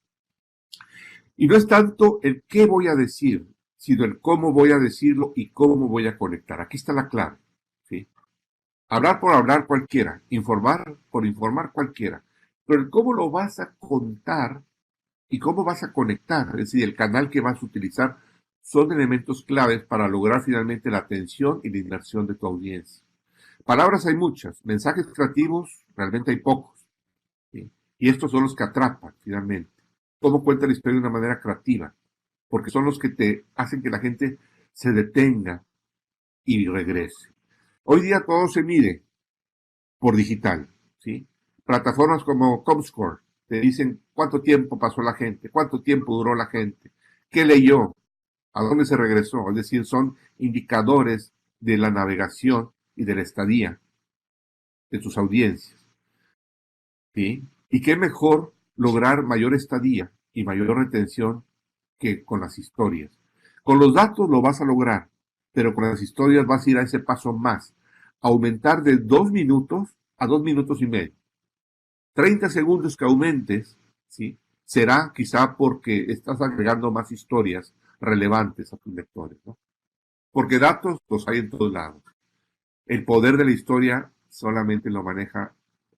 Y no es tanto el qué voy a decir, sino el cómo voy a decirlo y cómo voy a conectar. Aquí está la clave, ¿sí? Hablar por hablar cualquiera, informar por informar cualquiera, pero el cómo lo vas a contar y cómo vas a conectar, es decir, el canal que vas a utilizar, son elementos claves para lograr finalmente la atención y la inmersión de tu audiencia. Palabras hay muchas, mensajes creativos realmente hay pocos, ¿sí? Y estos son los que atrapan finalmente. Cómo cuenta la historia de una manera creativa, porque son los que te hacen que la gente se detenga y regrese. Hoy día todo se mide por digital, ¿sí? Plataformas como Comscore te dicen cuánto tiempo pasó la gente, cuánto tiempo duró la gente, qué leyó, a dónde se regresó. Es decir, son indicadores de la navegación y de la estadía de tus audiencias, ¿sí? Y qué mejor lograr mayor estadía y mayor retención que con las historias. Con los datos lo vas a lograr, pero con las historias vas a ir a ese paso más, aumentar de 2 minutos a 2 minutos y medio. 30 segundos que aumentes, ¿sí? Será quizá porque estás agregando más historias relevantes a tus lectores, ¿no? Porque datos los hay en todos lados. El poder de la historia solamente lo maneja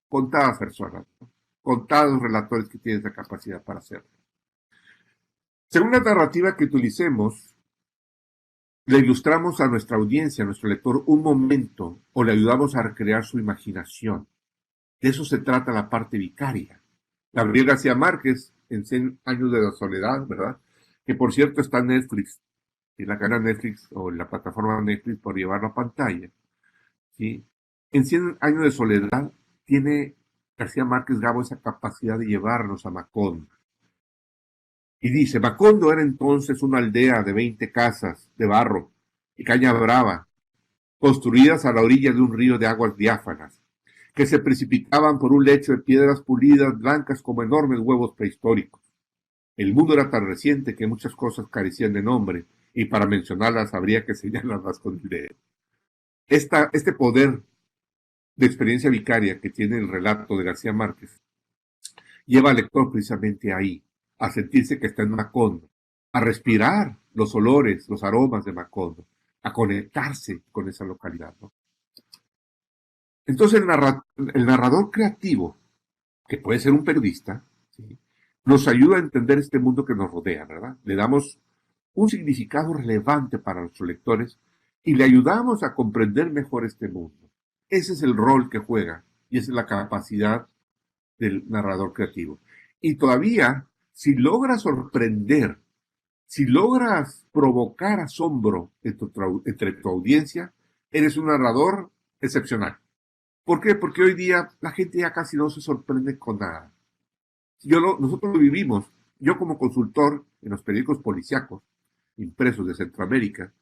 contadas personas, ¿no? Contados relatores que tienen esa capacidad para hacerlo. Según la narrativa que utilicemos, le ilustramos a nuestra audiencia, a nuestro lector, un momento o le ayudamos a recrear su imaginación. De eso se trata la parte vicaria. Gabriel García Márquez, en 100 años de la soledad, ¿verdad? Que por cierto está en Netflix, en la cadena Netflix o en la plataforma Netflix por llevarlo a pantalla, ¿sí? En 100 años de soledad tiene García Márquez Gabo esa capacidad de llevarnos a Macondo. Y dice, Macondo era entonces una aldea de 20 casas de barro y caña brava, construidas a la orilla de un río de aguas diáfanas, que se precipitaban por un lecho de piedras pulidas blancas como enormes huevos prehistóricos. El mundo era tan reciente que muchas cosas carecían de nombre, y para mencionarlas habría que señalarlas con el dedo. Este poder de experiencia vicaria que tiene el relato de García Márquez lleva al lector precisamente ahí, a sentirse que está en Macondo, a respirar los olores, los aromas de Macondo, a conectarse con esa localidad, ¿no? Entonces el narrador creativo, que puede ser un periodista, ¿sí?, nos ayuda a entender este mundo que nos rodea, ¿verdad? Le damos un significado relevante para nuestros lectores y le ayudamos a comprender mejor este mundo. Ese es el rol que juega y esa es la capacidad del narrador creativo. Y todavía, si logras sorprender, si logras provocar asombro entre tu audiencia, eres un narrador excepcional. ¿Por qué? Porque hoy día la gente ya casi no se sorprende con nada. Nosotros lo vivimos. Yo como consultor en los periódicos policíacos impresos de Centroamérica,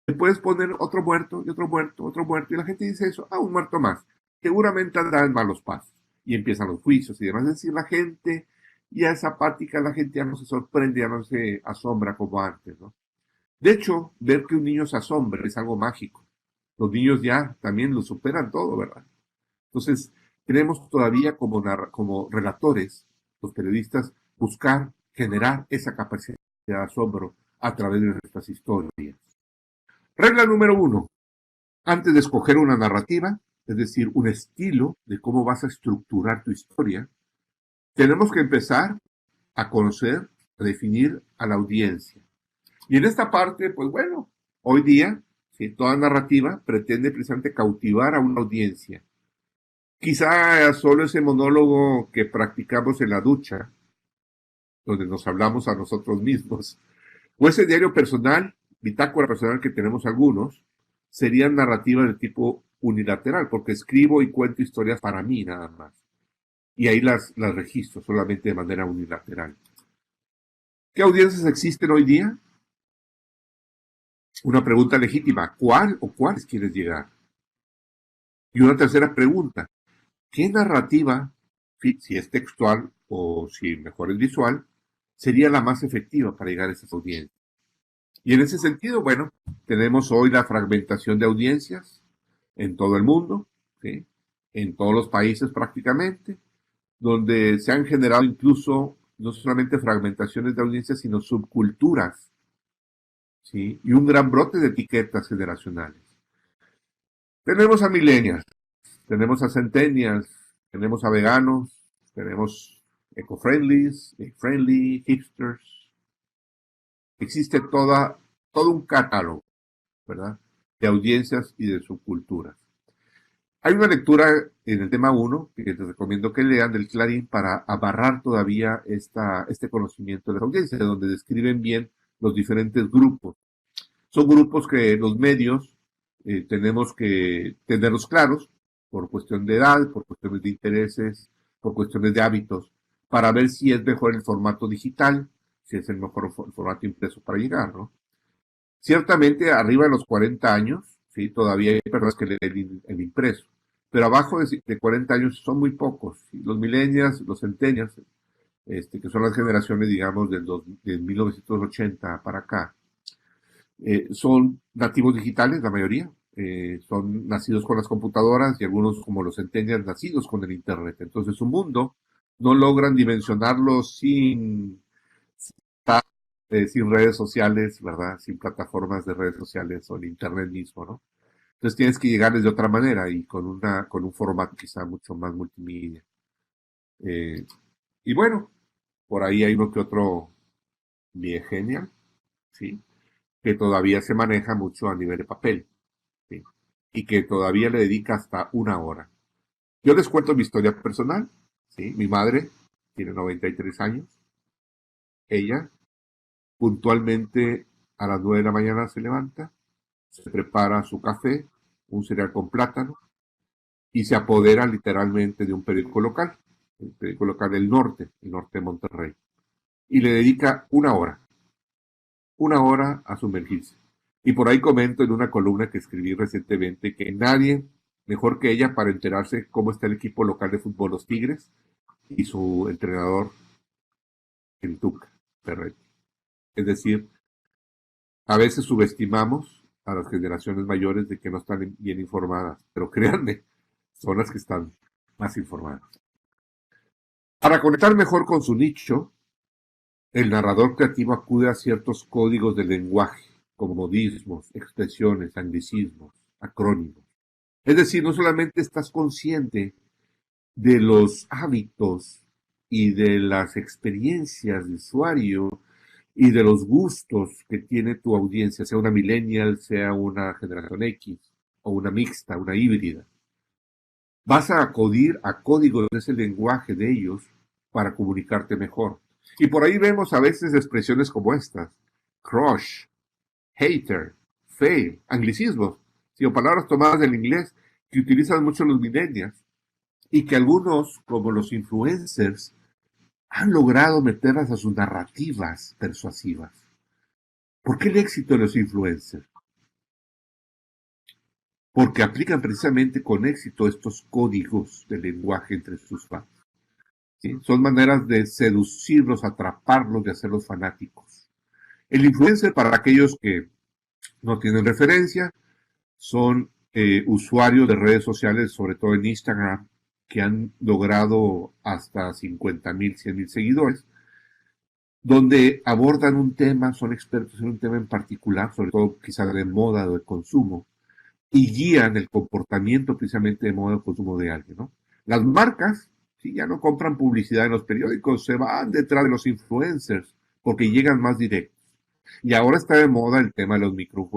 te puedes poner otro muerto y otro muerto, otro muerto, y la gente dice eso, un muerto más. Seguramente andará en malos pasos. Y empiezan los juicios y demás. Es decir, la gente ya es apática, la gente ya no se sorprende, ya no se asombra como antes, ¿no? De hecho, ver que un niño se asombre es algo mágico. Los niños ya también lo superan todo, ¿verdad? Entonces, tenemos todavía como relatores, los periodistas, buscar generar esa capacidad de asombro a través de nuestras historias. Regla número 1. Antes de escoger una narrativa, es decir, un estilo de cómo vas a estructurar tu historia, tenemos que empezar a conocer, a definir a la audiencia. Y en esta parte, pues bueno, hoy día, ¿sí?, toda narrativa pretende precisamente cautivar a una audiencia. Quizá solo ese monólogo que practicamos en la ducha, donde nos hablamos a nosotros mismos, o ese diario personal, bitácora personal que tenemos algunos, serían narrativas de tipo unilateral, porque escribo y cuento historias para mí nada más. Y ahí las registro solamente de manera unilateral. ¿Qué audiencias existen hoy día? Una pregunta legítima. ¿Cuál o cuáles quieres llegar? Y una tercera pregunta. ¿Qué narrativa, si es textual o si mejor es visual, sería la más efectiva para llegar a esas audiencias? Y en ese sentido, bueno, tenemos hoy la fragmentación de audiencias en todo el mundo, ¿sí?, en todos los países prácticamente, donde se han generado incluso no solamente fragmentaciones de audiencias, sino subculturas, ¿sí?, y un gran brote de etiquetas generacionales. Tenemos a millennials, tenemos a centennials, tenemos a veganos, tenemos eco-friendlies, friendly, hipsters. Existe todo un catálogo, ¿verdad?, de audiencias y de subculturas. Hay una lectura en el tema 1 que les recomiendo que lean del Clarín para abarrar todavía este conocimiento de las audiencias, donde describen bien los diferentes grupos. Son grupos que los medios tenemos que tenerlos claros por cuestión de edad, por cuestiones de intereses, por cuestiones de hábitos, para ver si es mejor el formato digital, si es el mejor formato impreso para llegar, ¿no? Ciertamente, arriba de los 40 años, ¿sí?, todavía hay personas que leen el impreso, pero abajo de 40 años son muy pocos, ¿sí? Los millennials, los centennials, que son las generaciones, digamos, de 1980 para acá, son nativos digitales, la mayoría, son nacidos con las computadoras y algunos, como los centennials, nacidos con el Internet. Entonces, su mundo no logran dimensionarlo sin redes sociales, ¿verdad? Sin plataformas de redes sociales o el Internet mismo, ¿no? Entonces tienes que llegarles de otra manera y con un formato quizá mucho más multimedia. Eh, y bueno, por ahí hay uno que otro genial, ¿sí?, que todavía se maneja mucho a nivel de papel, ¿sí?, y que todavía le dedica hasta una hora. Yo les cuento mi historia personal, ¿sí? Mi madre tiene 93 años. Ella puntualmente a las 9 de la mañana se levanta, se prepara su café, un cereal con plátano, y se apodera literalmente de un periódico local, el periódico local del norte, el norte de Monterrey, y le dedica una hora a sumergirse. Y por ahí comento en una columna que escribí recientemente que nadie mejor que ella para enterarse cómo está el equipo local de fútbol Los Tigres y su entrenador, el Tuca. Ferretti. Es decir, a veces subestimamos a las generaciones mayores de que no están bien informadas, pero créanme, son las que están más informadas. Para conectar mejor con su nicho, el narrador creativo acude a ciertos códigos de lenguaje, como modismos, expresiones, anglicismos, acrónimos. Es decir, no solamente estás consciente de los hábitos y de las experiencias de usuario y de los gustos que tiene tu audiencia, sea una millennial, sea una generación X, o una mixta, una híbrida. Vas a acudir a códigos de ese lenguaje de ellos para comunicarte mejor. Y por ahí vemos a veces expresiones como estas: crush, hater, fail, anglicismos, ¿sí? O palabras tomadas del inglés que utilizan mucho los millennials y que algunos, como los influencers, han logrado meterlas a sus narrativas persuasivas. ¿Por qué el éxito de los influencers? Porque aplican precisamente con éxito estos códigos de lenguaje entre sus fans. ¿Sí? Son maneras de seducirlos, atraparlos, de hacerlos fanáticos. El influencer, para aquellos que no tienen referencia, son usuarios de redes sociales, sobre todo en Instagram, que han logrado hasta 50,000, 100,000 seguidores, donde abordan un tema, son expertos en un tema en particular, sobre todo quizá de moda o de consumo, y guían el comportamiento precisamente de moda o consumo de alguien, ¿no? Las marcas, sí, ya no compran publicidad en los periódicos, se van detrás de los influencers porque llegan más directos. Y ahora está de moda el tema de los micro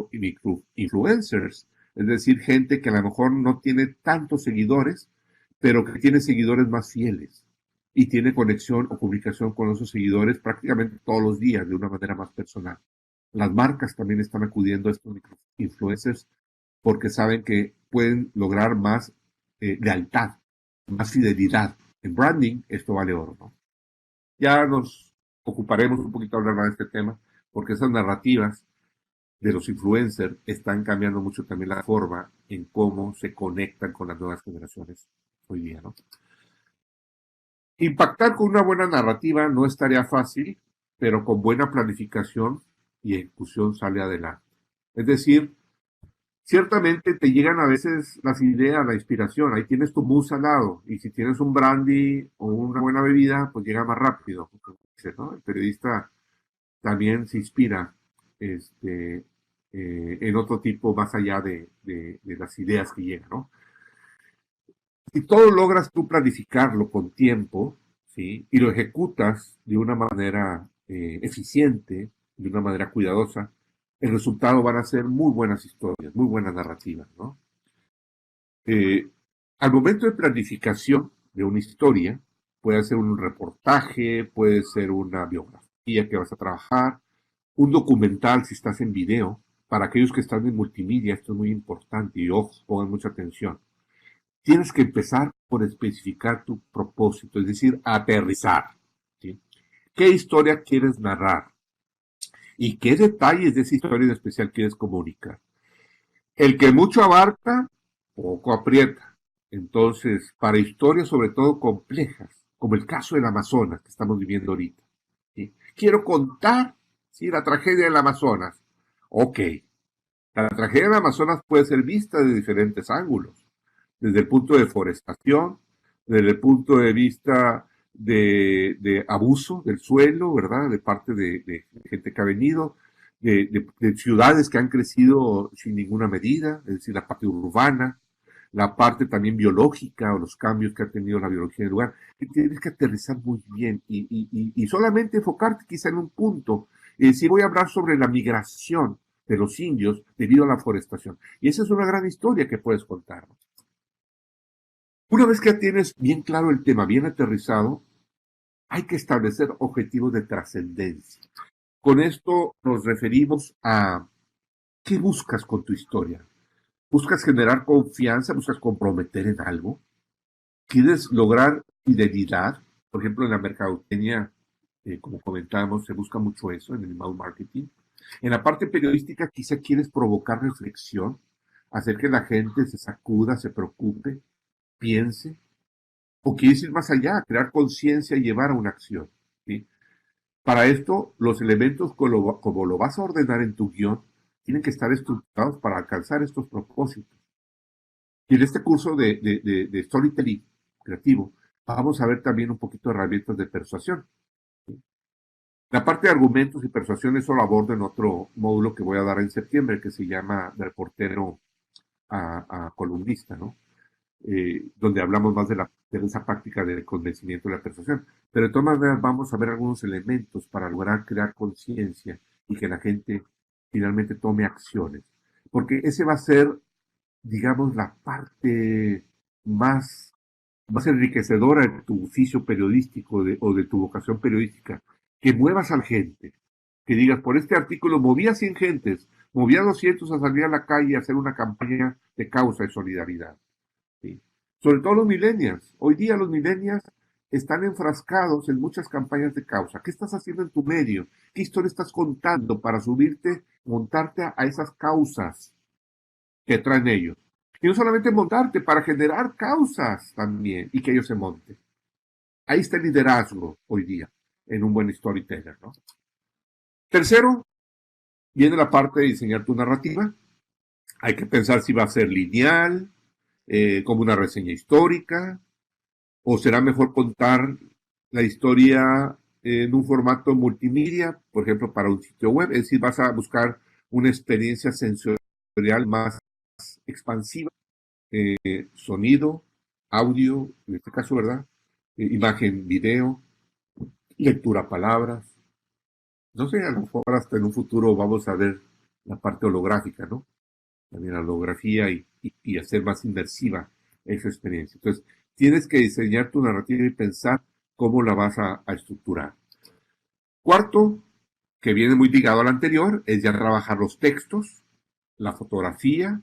influencers, es decir, gente que a lo mejor no tiene tantos seguidores, pero que tiene seguidores más fieles y tiene conexión o comunicación con esos seguidores prácticamente todos los días de una manera más personal. Las marcas también están acudiendo a estos micro influencers porque saben que pueden lograr más lealtad, más fidelidad. En branding esto vale oro, ¿no? Ya nos ocuparemos un poquito de hablar más de este tema, porque esas narrativas de los influencers están cambiando mucho también la forma en cómo se conectan con las nuevas generaciones hoy día, ¿no? Impactar con una buena narrativa no es tarea fácil, pero con buena planificación y ejecución sale adelante. Es decir, ciertamente te llegan a veces las ideas, la inspiración, ahí tienes tu musa al lado, y si tienes un brandy o una buena bebida, pues llega más rápido, ¿no? El periodista también se inspira en otro tipo más allá de las ideas que llegan, ¿no? Si todo logras tú planificarlo con tiempo, ¿sí? Y lo ejecutas de una manera eficiente, de una manera cuidadosa, el resultado van a ser muy buenas historias, muy buenas narrativas, ¿no? Eh, Al momento de planificación de una historia, puede ser un reportaje, puede ser una biografía que vas a trabajar, un documental si estás en video. Para aquellos que están en multimedia, esto es muy importante y ojo, pongan mucha atención. Tienes que empezar por especificar tu propósito, es decir, aterrizar, ¿sí? ¿Qué historia quieres narrar? ¿Y qué detalles de esa historia en especial quieres comunicar? El que mucho abarca, poco aprieta. Entonces, para historias sobre todo complejas, como el caso del Amazonas que estamos viviendo ahorita, ¿sí? Quiero contar, ¿sí?, la tragedia del Amazonas. Ok, la tragedia del Amazonas puede ser vista de diferentes ángulos, desde el punto de deforestación, desde el punto de vista de abuso del suelo, ¿verdad? De parte de gente que ha venido, de ciudades que han crecido sin ninguna medida, es decir, la parte urbana, la parte también biológica o los cambios que ha tenido la biología del lugar. Y tienes que aterrizar muy bien y solamente enfocarte quizá en un punto. Si voy a hablar sobre la migración de los indios debido a la forestación. Y esa es una gran historia que puedes contar. Una vez que tienes bien claro el tema, bien aterrizado, hay que establecer objetivos de trascendencia. Con esto nos referimos a qué buscas con tu historia. ¿Buscas generar confianza? ¿Buscas comprometer en algo? ¿Quieres lograr fidelidad? Por ejemplo, en la mercadotecnia, como comentábamos, se busca mucho eso en el inbound marketing. En la parte periodística, quizá quieres provocar reflexión, hacer que la gente se sacuda, se preocupe, piense, o quieres ir más allá, crear conciencia y llevar a una acción, ¿sí? Para esto, los elementos, como lo vas a ordenar en tu guión, tienen que estar estructurados para alcanzar estos propósitos. Y en este curso de storytelling creativo, vamos a ver también un poquito de herramientas de persuasión. La parte de argumentos y persuasión, eso lo abordo en otro módulo que voy a dar en septiembre, que se llama de reportero a columnista, ¿no? Donde hablamos más de esa práctica del convencimiento y la persuasión. Pero de todas maneras vamos a ver algunos elementos para lograr crear conciencia y que la gente finalmente tome acciones. Porque ese va a ser, digamos, la parte más, más enriquecedora de tu oficio periodístico o de tu vocación periodística. Que muevas a la gente. Que digas, por este artículo movía a 100 gentes, movía a 200 a salir a la calle a hacer una campaña de causa y solidaridad. ¿Sí? Sobre todo los millennials. Hoy día los millennials están enfrascados en muchas campañas de causa. ¿Qué estás haciendo en tu medio? ¿Qué historia estás contando para subirte, montarte a esas causas que traen ellos? Y no solamente montarte, para generar causas también y que ellos se monten. Ahí está el liderazgo hoy día en un buen storyteller, ¿no? Tercero, viene la parte de diseñar tu narrativa. Hay que pensar si va a ser lineal, como una reseña histórica, o será mejor contar la historia en un formato multimedia, por ejemplo, para un sitio web. Es decir, vas a buscar una experiencia sensorial más expansiva, sonido, audio, en este caso, ¿verdad? Imagen, video, lectura, palabras. No sé, a lo mejor hasta en un futuro vamos a ver la parte holográfica, ¿no? También la holografía y hacer más inmersiva esa experiencia. Entonces, tienes que diseñar tu narrativa y pensar cómo la vas a estructurar. Cuarto, que viene muy ligado al anterior, es ya trabajar los textos, la fotografía,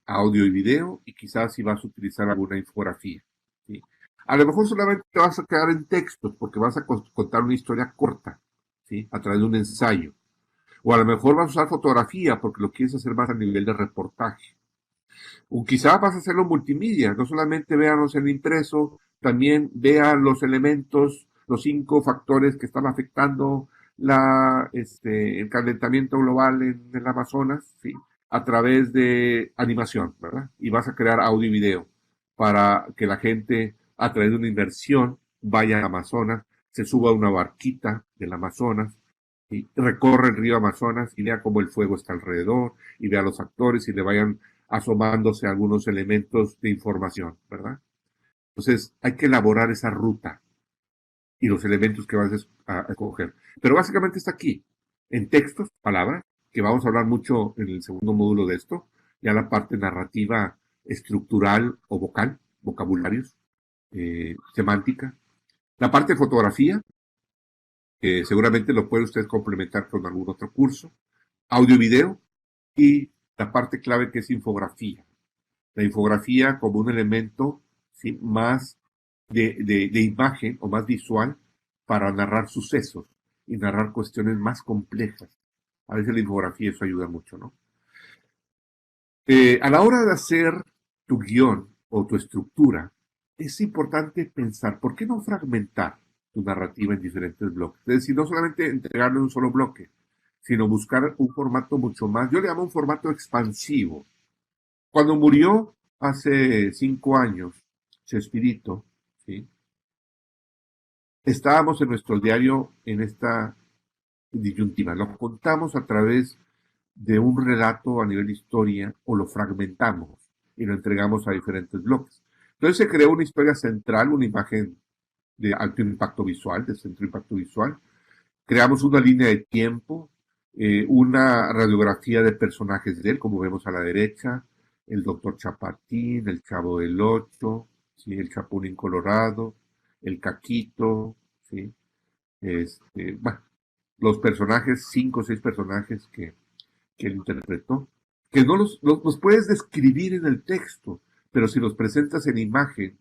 audio y video, y quizás si vas a utilizar alguna infografía. ¿Sí? A lo mejor solamente te vas a quedar en textos porque vas a contar una historia corta, ¿sí? A través de un ensayo. O a lo mejor vas a usar fotografía porque lo quieres hacer más a nivel de reportaje. O quizá vas a hacerlo multimedia, no solamente véanos el impreso, también vea los elementos, los 5 factores que están afectando el calentamiento global en el Amazonas, ¿sí? A través de animación, ¿verdad? Y vas a crear audio y video para que la gente, a través de una inversión, vaya al Amazonas, se suba a una barquita del Amazonas, y recorre el río Amazonas y vea cómo el fuego está alrededor, y vea a los actores y le vayan asomándose algunos elementos de información, ¿verdad? Entonces hay que elaborar esa ruta y los elementos que vas a escoger. Pero básicamente está aquí, en textos, palabras, que vamos a hablar mucho en el segundo módulo de esto, ya la parte narrativa estructural o vocal, vocabularios, semántica. La parte de fotografía, que seguramente lo puede usted complementar con algún otro curso. Audio y video. Y la parte clave que es infografía. La infografía como un elemento, ¿sí? Más de imagen o más visual para narrar sucesos y narrar cuestiones más complejas. A veces la infografía eso ayuda mucho, ¿no? A la hora de hacer tu guión o tu estructura, es importante pensar, ¿por qué no fragmentar tu narrativa en diferentes bloques? Es decir, no solamente entregarle un solo bloque, sino buscar un formato mucho más, yo le llamo un formato expansivo. Cuando murió hace 5 años, Chespirito, ¿sí? Estábamos en nuestro diario en esta disyuntiva. Lo contamos a través de un relato a nivel de historia o lo fragmentamos y lo entregamos a diferentes bloques. Entonces se creó una historia central, una imagen de alto impacto visual, de centro impacto visual. Creamos una línea de tiempo, una radiografía de personajes de él, como vemos a la derecha, el doctor Chapatín, el Chavo del Ocho, ¿sí? El Chapulín Colorado, el Caquito, ¿sí? Bueno, los personajes, 5 o 6 personajes que él interpretó, que no los puedes describir en el texto, pero si los presentas en imagen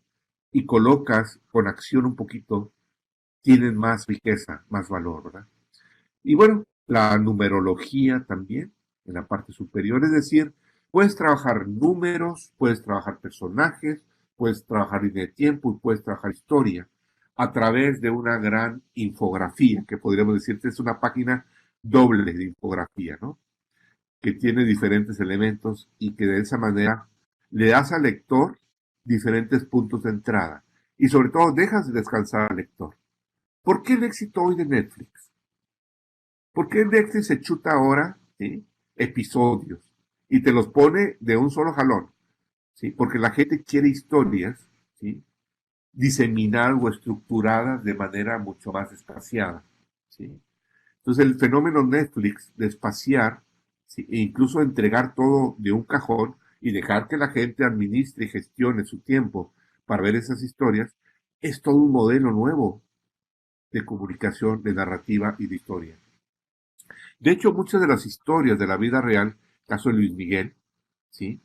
y colocas con acción un poquito, tienen más riqueza, más valor, ¿verdad? Y bueno, la numerología también, en la parte superior, es decir, puedes trabajar números, puedes trabajar personajes, puedes trabajar línea de tiempo y puedes trabajar historia. a través de una gran infografía, que podríamos decir que es una página doble de infografía, ¿no? Que tiene diferentes elementos y que de esa manera le das al lector diferentes puntos de entrada. Y sobre todo dejas de descansar al lector. ¿Por qué el éxito hoy de Netflix? ¿Por qué Netflix se chuta ahora, ¿sí?, episodios y te los pone de un solo jalón? ¿Sí? Porque la gente quiere historias, ¿sí?, diseminadas o estructuradas de manera mucho más espaciada, ¿sí? Entonces el fenómeno Netflix de espaciar, ¿sí?, e incluso entregar todo de un cajón y dejar que la gente administre y gestione su tiempo para ver esas historias, es todo un modelo nuevo de comunicación, de narrativa y de historia. De hecho, muchas de las historias de la vida real, caso de Luis Miguel, ¿sí?,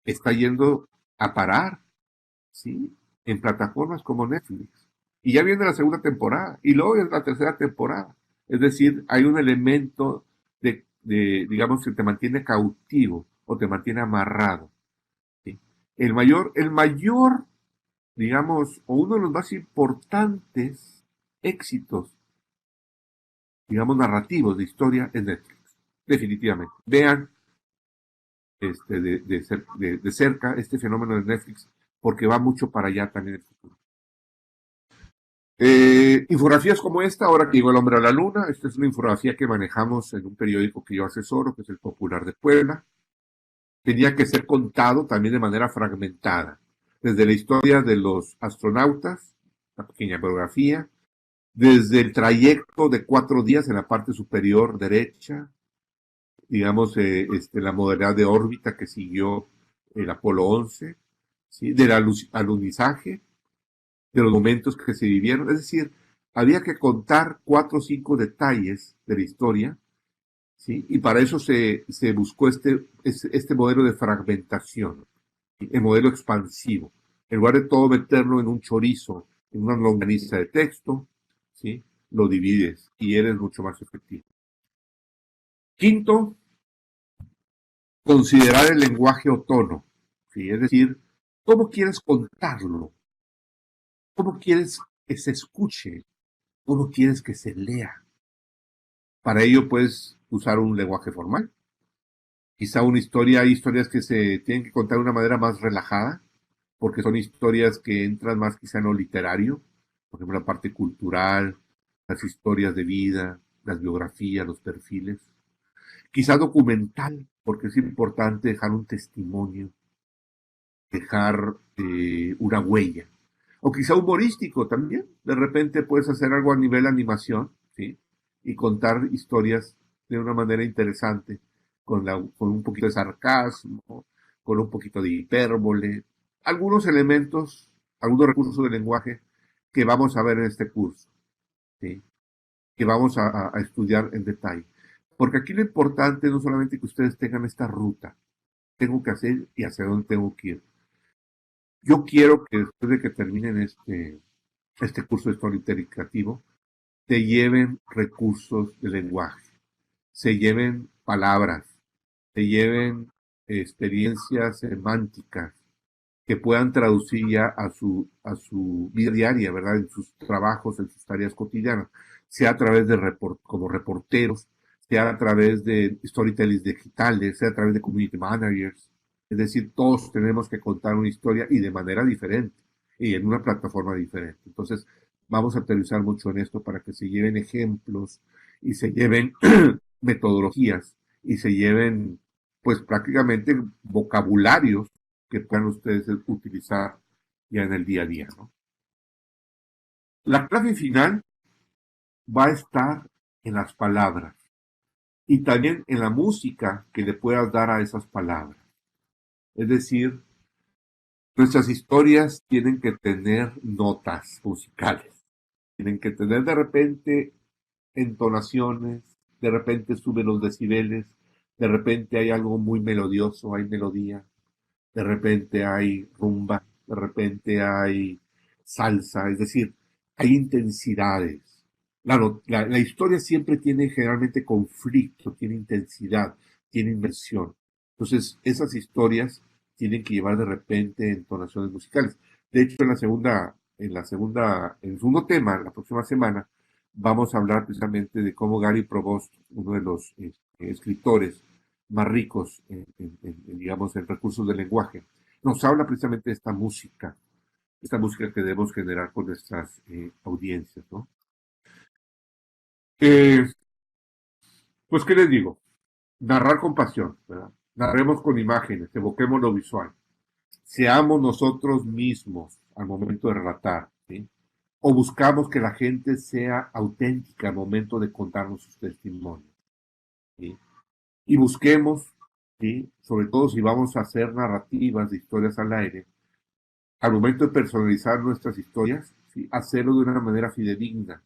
está yendo a parar, ¿sí?, en plataformas como Netflix. Y ya viene la segunda temporada, y luego es la tercera temporada. Es decir, hay un elemento digamos, que te mantiene cautivo o te mantiene amarrado, ¿sí? El mayor, digamos, o uno de los más importantes éxitos, digamos, narrativos de historia es Netflix. Definitivamente. Vean de cerca este fenómeno de Netflix, porque va mucho para allá también en el futuro. Infografías como esta, ahora que llegó el hombre a la luna, esta es una infografía que manejamos en un periódico que yo asesoro, que es el Popular de Puebla. Tenía que ser contado también de manera fragmentada, desde la historia de los astronautas, la pequeña biografía, desde el trayecto de 4 días en la parte superior derecha, digamos, la modalidad de órbita que siguió el Apolo 11, ¿sí?, del alunizaje, de los momentos que se vivieron. Es decir, había que contar 4 o 5 detalles de la historia, ¿sí? Y para eso se buscó este modelo de fragmentación, ¿sí?, el modelo expansivo. En lugar de todo meterlo en un chorizo, en una longaniza de texto, ¿sí?, lo divides y eres mucho más efectivo. Quinto, considerar el lenguaje o tono, ¿sí? Es decir, ¿cómo quieres contarlo? ¿Cómo quieres que se escuche? ¿Cómo quieres que se lea? Para ello puedes usar un lenguaje formal. Quizá hay historias que se tienen que contar de una manera más relajada, porque son historias que entran más quizá en lo literario, por ejemplo, la parte cultural, las historias de vida, las biografías, los perfiles. Quizá documental, porque es importante dejar un testimonio, dejar una huella. O quizá humorístico también. De repente puedes hacer algo a nivel animación, ¿sí?, y contar historias de una manera interesante, con un poquito de sarcasmo, con un poquito de hipérbole, algunos elementos, algunos recursos del lenguaje que vamos a ver en este curso, ¿sí?, que vamos a estudiar en detalle. Porque aquí lo importante no solamente que ustedes tengan esta ruta, tengo que hacer y hacia dónde tengo que ir. Yo quiero que después de que terminen este curso de storytelling creativo, te lleven recursos de lenguaje, se lleven palabras, se lleven experiencias semánticas que puedan traducir ya a su vida diaria, ¿verdad? En sus trabajos, en sus tareas cotidianas, sea a través de como reporteros, sea a través de storytellers digitales, sea a través de community managers. Es decir, todos tenemos que contar una historia y de manera diferente y en una plataforma diferente. Entonces, vamos a aterrizar mucho en esto para que se lleven ejemplos y se lleven metodologías y se lleven, pues prácticamente vocabularios que puedan ustedes utilizar ya en el día a día, ¿no? La clave final va a estar en las palabras y también en la música que le puedas dar a esas palabras. Es decir, nuestras historias tienen que tener notas musicales, tienen que tener de repente entonaciones, de repente suben los decibeles, de repente hay algo muy melodioso, hay melodía, de repente hay rumba, de repente hay salsa, es decir, hay intensidades. Claro, la historia siempre tiene generalmente conflicto, tiene intensidad, tiene inmersión. Entonces, esas historias tienen que llevar de repente entonaciones musicales. De hecho, en el segundo tema, la próxima semana, vamos a hablar precisamente de cómo Gary Provost, uno de los escritores más ricos digamos, en recursos del lenguaje, nos habla precisamente de esta música que debemos generar con nuestras audiencias, ¿no? Eh, pues, ¿qué les digo? Narrar con pasión, ¿verdad? Narremos con imágenes, evoquemos lo visual. Seamos nosotros mismos al momento de relatar, ¿sí? O buscamos que la gente sea auténtica al momento de contarnos sus testimonios, ¿sí? Y busquemos, ¿sí? Sobre todo si vamos a hacer narrativas de historias al aire, al momento de personalizar nuestras historias, ¿sí? Hacerlo de una manera fidedigna,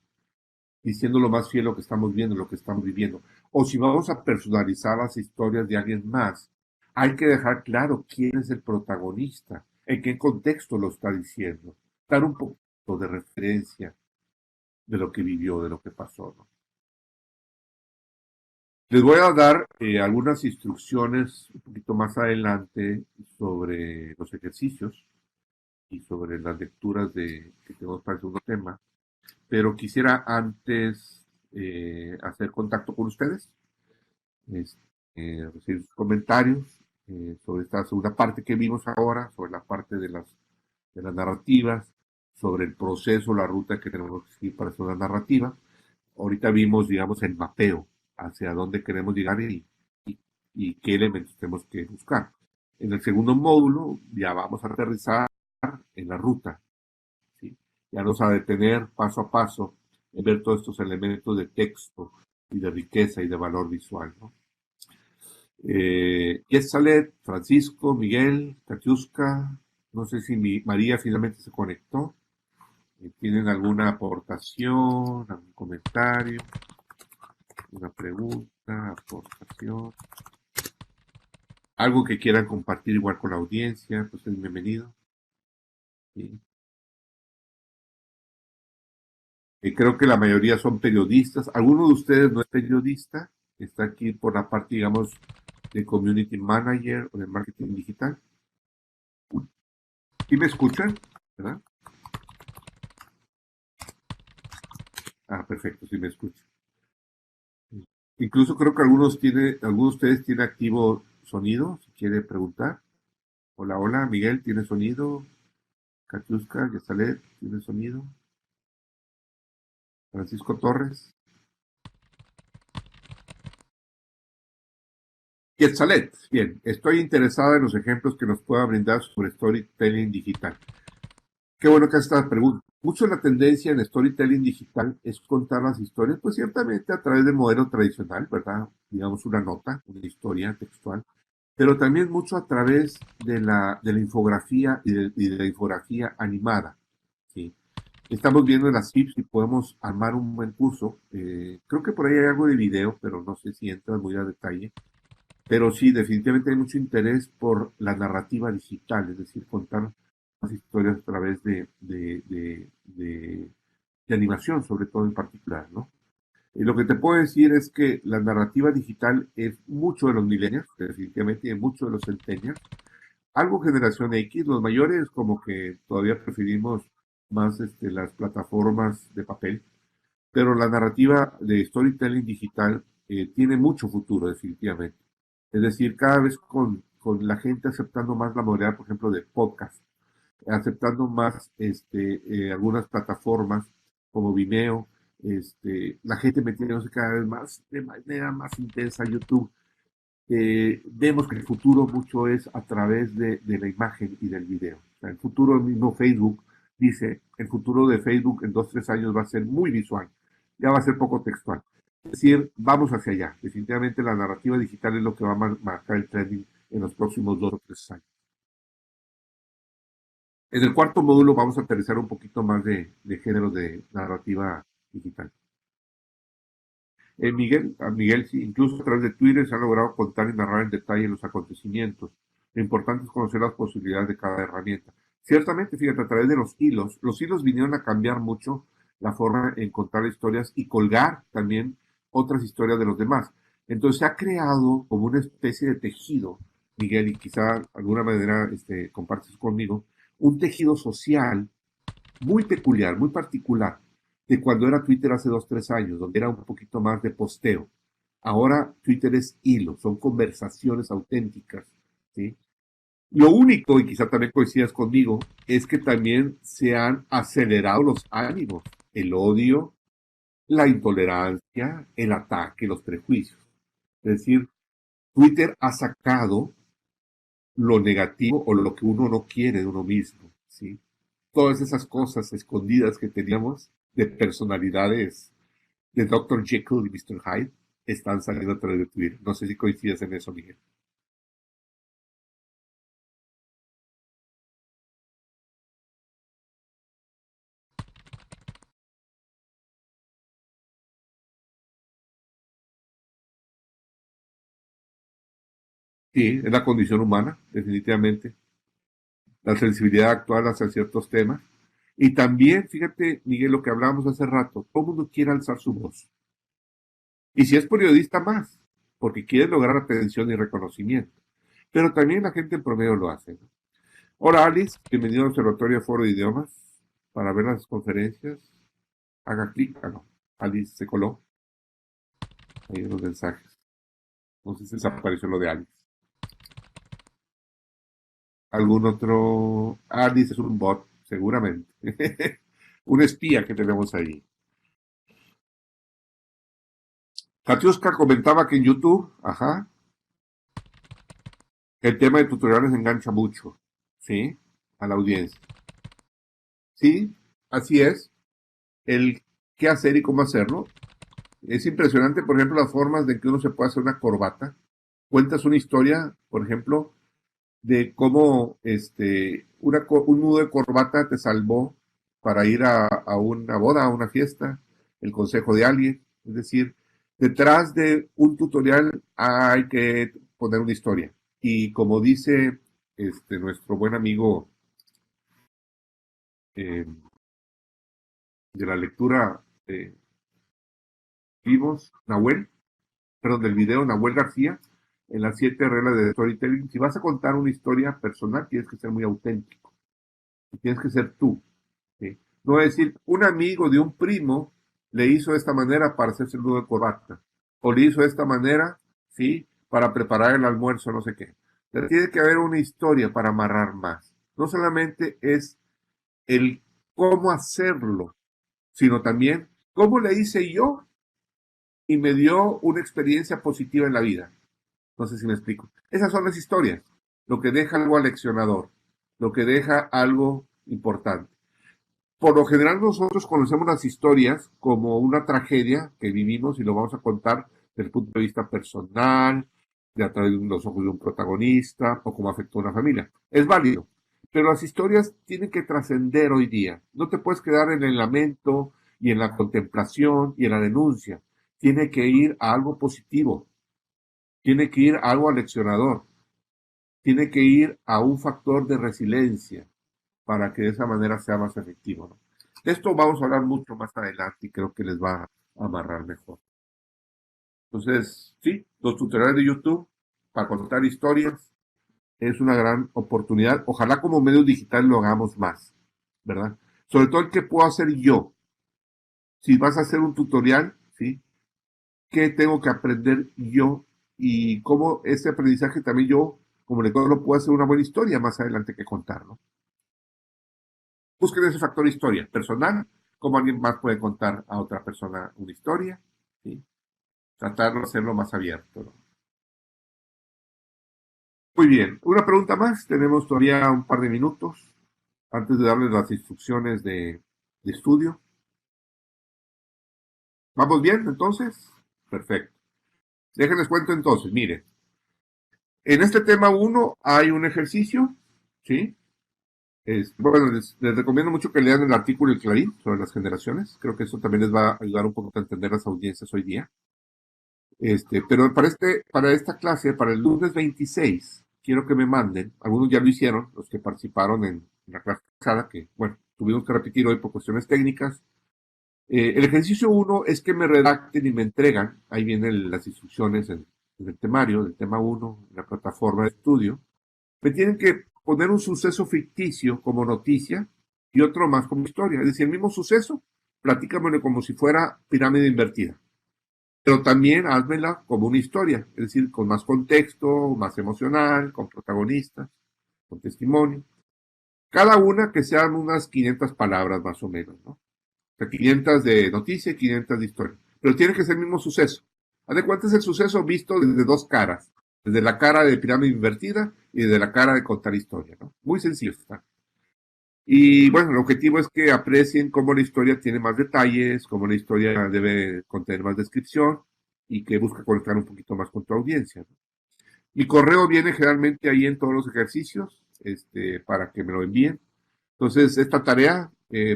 diciendo lo más fiel lo que estamos viendo, lo que estamos viviendo. O si vamos a personalizar las historias de alguien más, hay que dejar claro quién es el protagonista, en qué contexto lo está diciendo, dar un poco de referencia de lo que vivió, de lo que pasó, ¿no? Les voy a dar algunas instrucciones un poquito más adelante sobre los ejercicios y sobre las lecturas que tenemos para el segundo tema, pero quisiera antes hacer contacto con ustedes, es, recibir sus comentarios sobre esta segunda parte que vimos ahora, sobre la parte de las narrativas, sobre el proceso, la ruta que tenemos que seguir para hacer una narrativa. Ahorita vimos, digamos, el mapeo hacia dónde queremos llegar y qué elementos tenemos que buscar. En el segundo módulo ya vamos a aterrizar en la ruta, ¿sí? Ya nos a detener paso a paso en ver todos estos elementos de texto y de riqueza y de valor visual, ¿no? Quetzalет, Francisco, Miguel, Katiuska, no sé si María finalmente se conectó. ¿Tienen alguna aportación, algún comentario, una pregunta, aportación? Algo que quieran compartir igual con la audiencia, pues es bienvenido. ¿Sí? Creo que la mayoría son periodistas. ¿Alguno de ustedes no es periodista? Está aquí por la parte, digamos, de community manager o de marketing digital. ¿Sí me escuchan? ¿Verdad? Ah, perfecto, sí me escuchan. Incluso creo que algunos de ustedes tienen activo sonido, si quiere preguntar. Hola, hola, Miguel, ¿tiene sonido? Katiuska, Yesalet, ¿tiene sonido? Francisco Torres. Quetzalet, bien, estoy interesada en los ejemplos que nos pueda brindar sobre storytelling digital. Qué bueno que esta pregunta. Mucho la tendencia en storytelling digital es contar las historias, pues ciertamente a través del modelo tradicional, ¿verdad? Digamos una nota, una historia textual, pero también mucho a través de la infografía y de la infografía animada, ¿sí? Estamos viendo en las tips si podemos armar un buen curso. Creo que por ahí hay algo de video, pero no sé si entra muy a detalle. Pero sí, definitivamente hay mucho interés por la narrativa digital, es decir, contar las historias a través de animación, sobre todo en particular, ¿no? Y lo que te puedo decir es que la narrativa digital es mucho de los millennials, definitivamente, y de mucho de los centennials. Algo generación X, los mayores como que todavía preferimos más las plataformas de papel, pero la narrativa de storytelling digital tiene mucho futuro, definitivamente. Es decir, cada vez con la gente aceptando más la modalidad, por ejemplo, de podcast, aceptando más algunas plataformas como Vimeo, la gente metiéndose cada vez más de manera más intensa a YouTube. Vemos que el futuro mucho es a través de la imagen y del video. O sea, el futuro del mismo Facebook dice, el futuro de Facebook en 2, 3 años va a ser muy visual, ya va a ser poco textual. Es decir, vamos hacia allá. Definitivamente la narrativa digital es lo que va a marcar el trending en los próximos 2 o 3 años. En el cuarto módulo vamos a aterrizar un poquito más de géneros de narrativa digital. Miguel, sí, incluso a través de Twitter se ha logrado contar y narrar en detalle los acontecimientos. Lo importante es conocer las posibilidades de cada herramienta. Ciertamente, fíjate, a través de los hilos vinieron a cambiar mucho la forma en contar historias y colgar también otras historias de los demás. Entonces se ha creado como una especie de tejido, Miguel, y quizá de alguna manera compartes conmigo, un tejido social muy peculiar, muy particular, de cuando era Twitter hace 2, 3 años, donde era un poquito más de posteo. Ahora Twitter es hilo, son conversaciones auténticas, ¿sí? Lo único, y quizá también coincidas conmigo, es que también se han acelerado los ánimos, el odio, la intolerancia, el ataque, los prejuicios. Es decir, Twitter ha sacado lo negativo o lo que uno no quiere de uno mismo, ¿sí? Todas esas cosas escondidas que teníamos de personalidades de Dr. Jekyll y Mr. Hyde están saliendo a través de Twitter. No sé si coincides en eso, Miguel. Sí, es la condición humana, definitivamente. La sensibilidad actual hacia ciertos temas. Y también, fíjate, Miguel, lo que hablábamos hace rato, todo el mundo quiere alzar su voz. Y si es periodista, más, porque quiere lograr atención y reconocimiento. Pero también la gente en promedio lo hace, ¿no? Hola Alice, bienvenido al Observatorio Foro de Idiomas. Para ver las conferencias, haga clic. Ah, no. Alice se coló. Ahí en los mensajes. No sé si desapareció lo de Alice. ¿Algún otro? Alice es un bot, seguramente. Un espía que tenemos ahí. Katiuska comentaba que en YouTube, ajá, el tema de tutoriales engancha mucho, ¿sí? A la audiencia. Sí, así es. El qué hacer y cómo hacerlo. Es impresionante, por ejemplo, las formas de que uno se puede hacer una corbata. Cuentas una historia, por ejemplo, de cómo un nudo de corbata te salvó para ir a una boda, a una fiesta, el consejo de alguien. Es decir, detrás de un tutorial hay que poner una historia. Y como dice nuestro buen amigo eh, de la lectura vivos, Nahuel, perdón, del video Nahuel García, en las 7 reglas de storytelling, si vas a contar una historia personal, tienes que ser muy auténtico. Tienes que ser tú. ¿Sí? No es decir, un amigo de un primo le hizo de esta manera para hacerse el nudo de corbata. O le hizo de esta manera, ¿sí? Para preparar el almuerzo, no sé qué. Pero tiene que haber una historia para amarrar más. No solamente es el cómo hacerlo, sino también cómo le hice yo y me dio una experiencia positiva en la vida. No sé si me explico. Esas son las historias, lo que deja algo aleccionador, lo que deja algo importante. Por lo general nosotros conocemos las historias como una tragedia que vivimos y lo vamos a contar desde el punto de vista personal, de a través de los ojos de un protagonista o cómo afectó a una familia. Es válido, pero las historias tienen que trascender hoy día. No te puedes quedar en el lamento y en la contemplación y en la denuncia. Tiene que ir a algo positivo, tiene que ir a algo aleccionador, tiene que ir a un factor de resiliencia para que de esa manera sea más efectivo, ¿no? De esto vamos a hablar mucho más adelante y creo que les va a amarrar mejor. Entonces, sí, los tutoriales de YouTube para contar historias es una gran oportunidad. Ojalá como medio digital lo hagamos más, ¿verdad? Sobre todo el que puedo hacer yo. Si vas a hacer un tutorial, ¿sí? ¿Qué tengo que aprender yo? Y cómo ese aprendizaje también yo, como lector, lo puedo hacer una buena historia más adelante que contar, ¿no? Busquen ese factor historia personal, cómo alguien más puede contar a otra persona una historia, ¿sí? Tratar de hacerlo más abierto, ¿no? Muy bien, una pregunta más, tenemos todavía un par de minutos antes de darles las instrucciones de estudio. ¿Vamos bien entonces? Perfecto. Déjenles cuento entonces, miren, en este tema uno hay un ejercicio, ¿sí? Bueno, les recomiendo mucho que lean el artículo del Clarín sobre las generaciones. Creo que eso también les va a ayudar un poco a entender las audiencias hoy día. Pero para esta clase, para el lunes 26, quiero que me manden, algunos ya lo hicieron, los que participaron en la clase pasada, que bueno, tuvimos que repetir hoy por cuestiones técnicas. El ejercicio uno es que me redacten y me entregan, ahí vienen las instrucciones en el temario, del tema uno, en la plataforma de estudio. Me tienen que poner un suceso ficticio como noticia, y otro más como historia. Es decir, el mismo suceso, platícamelo como si fuera pirámide invertida. Pero también házmela como una historia, es decir, con más contexto, más emocional, con protagonistas, con testimonio. Cada una que sean unas 500 palabras más o menos, ¿no? O sea, 500 de noticia y 500 de historia. Pero tiene que ser el mismo suceso. Haz de cuenta es el suceso visto desde dos caras. Desde la cara de pirámide invertida y desde la cara de contar historia, ¿no? Muy sencillo está. Y bueno, el objetivo es que aprecien cómo la historia tiene más detalles, cómo la historia debe contener más descripción y que busca conectar un poquito más con tu audiencia, ¿no? Mi correo viene generalmente ahí en todos los ejercicios, para que me lo envíen. Entonces, esta tarea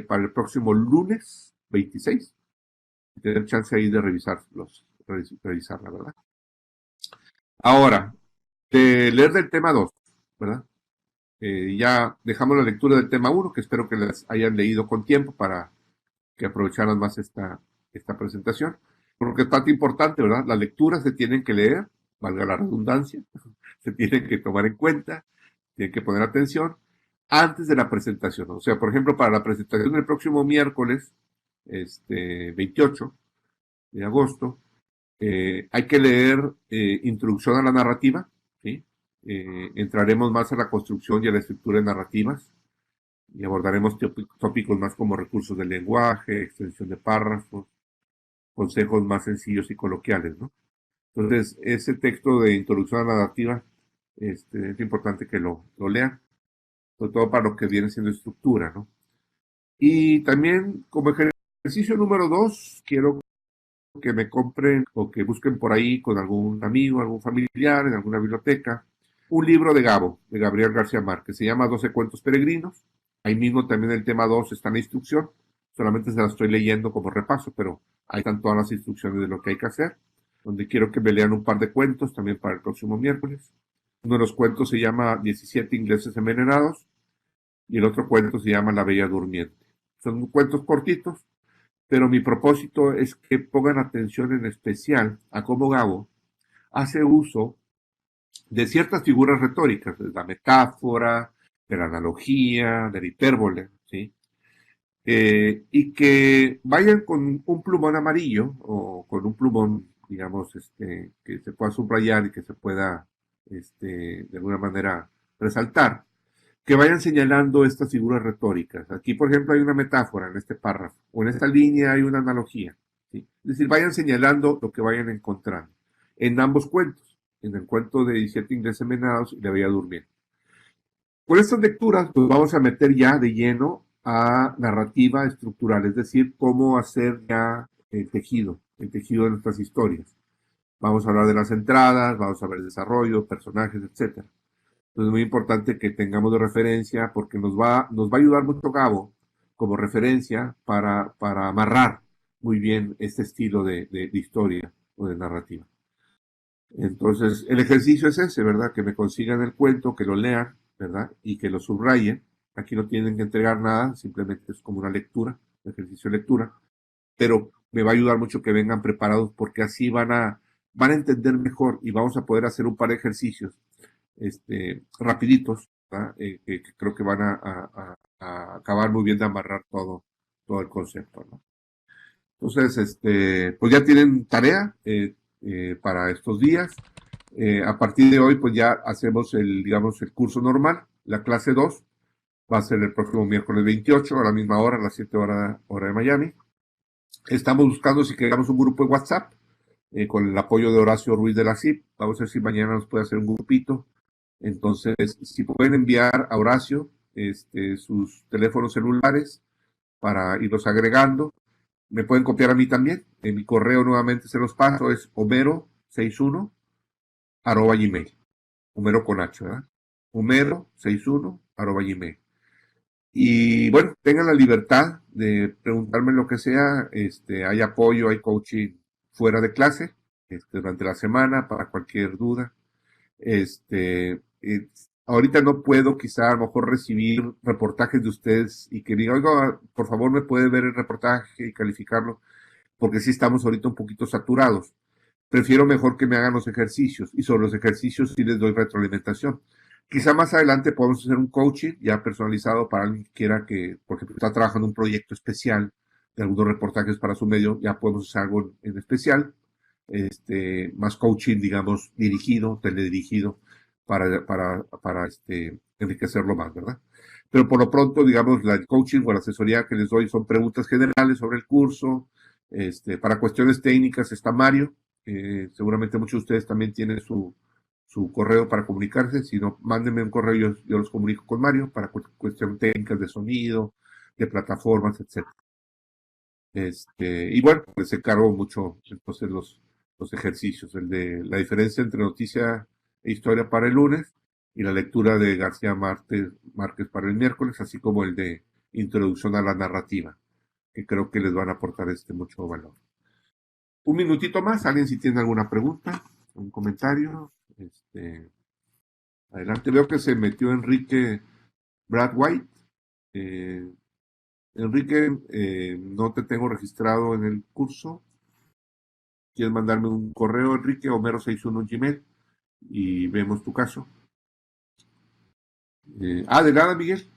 para el próximo lunes 26, tener chance ahí de revisarla, ¿verdad? Ahora, de leer del tema 2, ¿verdad? Ya dejamos la lectura del tema 1, que espero que les hayan leído con tiempo para que aprovecharan más esta presentación, porque es parte importante, ¿verdad? Las lecturas se tienen que leer, valga la redundancia, se tienen que tomar en cuenta, tienen que poner atención antes de la presentación. O sea, por ejemplo, para la presentación del próximo miércoles, 28 de agosto, hay que leer Introducción a la narrativa, ¿sí? Entraremos más a la construcción y a la estructura de narrativas y abordaremos tópicos más como recursos del lenguaje, extensión de párrafos, consejos más sencillos y coloquiales, ¿no? Entonces, ese texto de introducción a la narrativa, es importante que lo lean, sobre todo para lo que viene siendo estructura, ¿no? Y también, como ejercicio número 2, quiero que me compren o que busquen por ahí con algún amigo, algún familiar, en alguna biblioteca, un libro de Gabo, de Gabriel García Márquez. Se llama 12 cuentos peregrinos. Ahí mismo también el tema 2 está en la instrucción. Solamente se la estoy leyendo como repaso, pero ahí están todas las instrucciones de lo que hay que hacer. Donde quiero que me lean un par de cuentos también para el próximo miércoles. Uno de los cuentos se llama 17 ingleses envenenados y el otro cuento se llama La Bella Durmiente. Son cuentos cortitos, pero mi propósito es que pongan atención en especial a cómo Gabo hace uso de ciertas figuras retóricas, de la metáfora, de la analogía, de la hipérbole, ¿sí? Y que vayan con un plumón amarillo o con un plumón, digamos, que se pueda subrayar y que se pueda, de alguna manera, resaltar, que vayan señalando estas figuras retóricas. Aquí, por ejemplo, hay una metáfora en este párrafo, o en esta línea hay una analogía, ¿sí? Es decir, vayan señalando lo que vayan encontrando en ambos cuentos, en el cuento de 17 ingleses envenenados y La Bella Durmiente. Con estas lecturas, pues vamos a meter ya de lleno a narrativa estructural, es decir, cómo hacer ya el tejido de nuestras historias. Vamos a hablar de las entradas, vamos a ver el desarrollo, personajes, etcétera. Entonces es muy importante que tengamos de referencia porque nos va a ayudar mucho Gabo como referencia para amarrar muy bien este estilo de historia o de narrativa. Entonces, el ejercicio es ese, ¿verdad? Que me consigan el cuento, que lo lean, ¿verdad? Y que lo subrayen. Aquí no tienen que entregar nada, simplemente es como una lectura, ejercicio de lectura. Pero me va a ayudar mucho que vengan preparados porque así van a entender mejor y vamos a poder hacer un par de ejercicios, rapiditos, ¿verdad? Que creo que van a acabar muy bien de amarrar todo el concepto, ¿no? Entonces, pues ya tienen tarea para estos días. A partir de hoy, pues ya hacemos digamos, el curso normal. La clase 2 va a ser el próximo miércoles 28 a la misma hora, a las 7 horas hora de Miami. Estamos buscando si creamos un grupo de WhatsApp con el apoyo de Horacio Ruiz de la CIP. Vamos a ver si mañana nos puede hacer un grupito. Entonces, si pueden enviar a Horacio sus teléfonos celulares para irlos agregando. Me pueden copiar a mí también. En mi correo nuevamente se los paso. Es homero61 @gmail. Homero con H, ¿verdad? Homero61 @gmail. Y bueno, tengan la libertad de preguntarme lo que sea. Hay apoyo, hay coaching fuera de clase, durante la semana para cualquier duda. Ahorita no puedo quizá a lo mejor recibir reportajes de ustedes y que diga, oiga, por favor me puede ver el reportaje y calificarlo, porque sí estamos ahorita un poquito saturados. Prefiero mejor que me hagan los ejercicios y sobre los ejercicios sí les doy retroalimentación. Quizá más adelante podemos hacer un coaching ya personalizado para alguien que quiera que, porque está trabajando un proyecto especial de algunos reportajes para su medio, ya podemos hacer algo en especial, más coaching, digamos, dirigido, teledirigido, para enriquecerlo más, ¿verdad? Pero por lo pronto, digamos, el coaching o la asesoría que les doy son preguntas generales sobre el curso. Para cuestiones técnicas está Mario. Seguramente muchos de ustedes también tienen su correo para comunicarse. Si no, mándenme un correo, yo los comunico con Mario para cuestiones técnicas de sonido, de plataformas, etcétera. Y bueno, les encargo mucho entonces los ejercicios, el de la diferencia entre noticia e historia para el lunes y la lectura de García Márquez para el miércoles, así como el de introducción a la narrativa, que creo que les van a aportar mucho valor. Un minutito más, alguien si tiene alguna pregunta, un comentario, adelante. Veo que se metió Enrique Brad White. Eh, Enrique, no te tengo registrado en el curso. Quieres mandarme un correo, Enrique, Homero61 Gmail, y vemos tu caso. De nada, Miguel,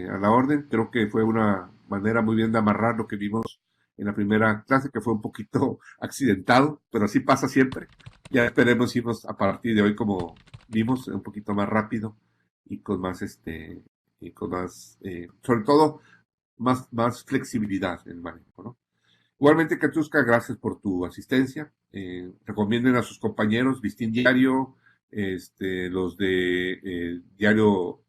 a la orden. Creo que fue una manera muy bien de amarrar lo que vimos en la primera clase, que fue un poquito accidentado, pero así pasa siempre. Ya esperemos irnos a partir de hoy, como vimos, un poquito más rápido y con más, sobre todo, más flexibilidad en el manejo, ¿no? Igualmente, Katiuska, gracias por tu asistencia. Recomienden a sus compañeros Listín Diario, los de Diario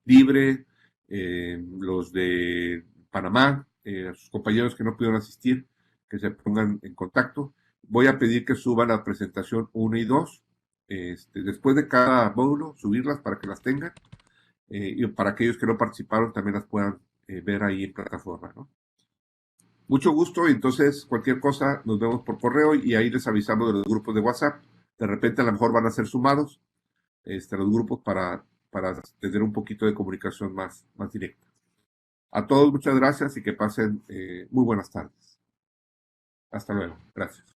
Libre, los de Panamá, a sus compañeros que no pudieron asistir, que se pongan en contacto. Voy a pedir que suban la presentación 1 y 2, después de cada módulo, subirlas para que las tengan, y para aquellos que no participaron también las puedan ver ahí en plataforma, ¿no? Mucho gusto, y entonces cualquier cosa nos vemos por correo y ahí les avisamos de los grupos de WhatsApp. De repente a lo mejor van a ser sumados a los grupos para tener un poquito de comunicación más directa. A todos muchas gracias y que pasen muy buenas tardes. Hasta luego. Gracias.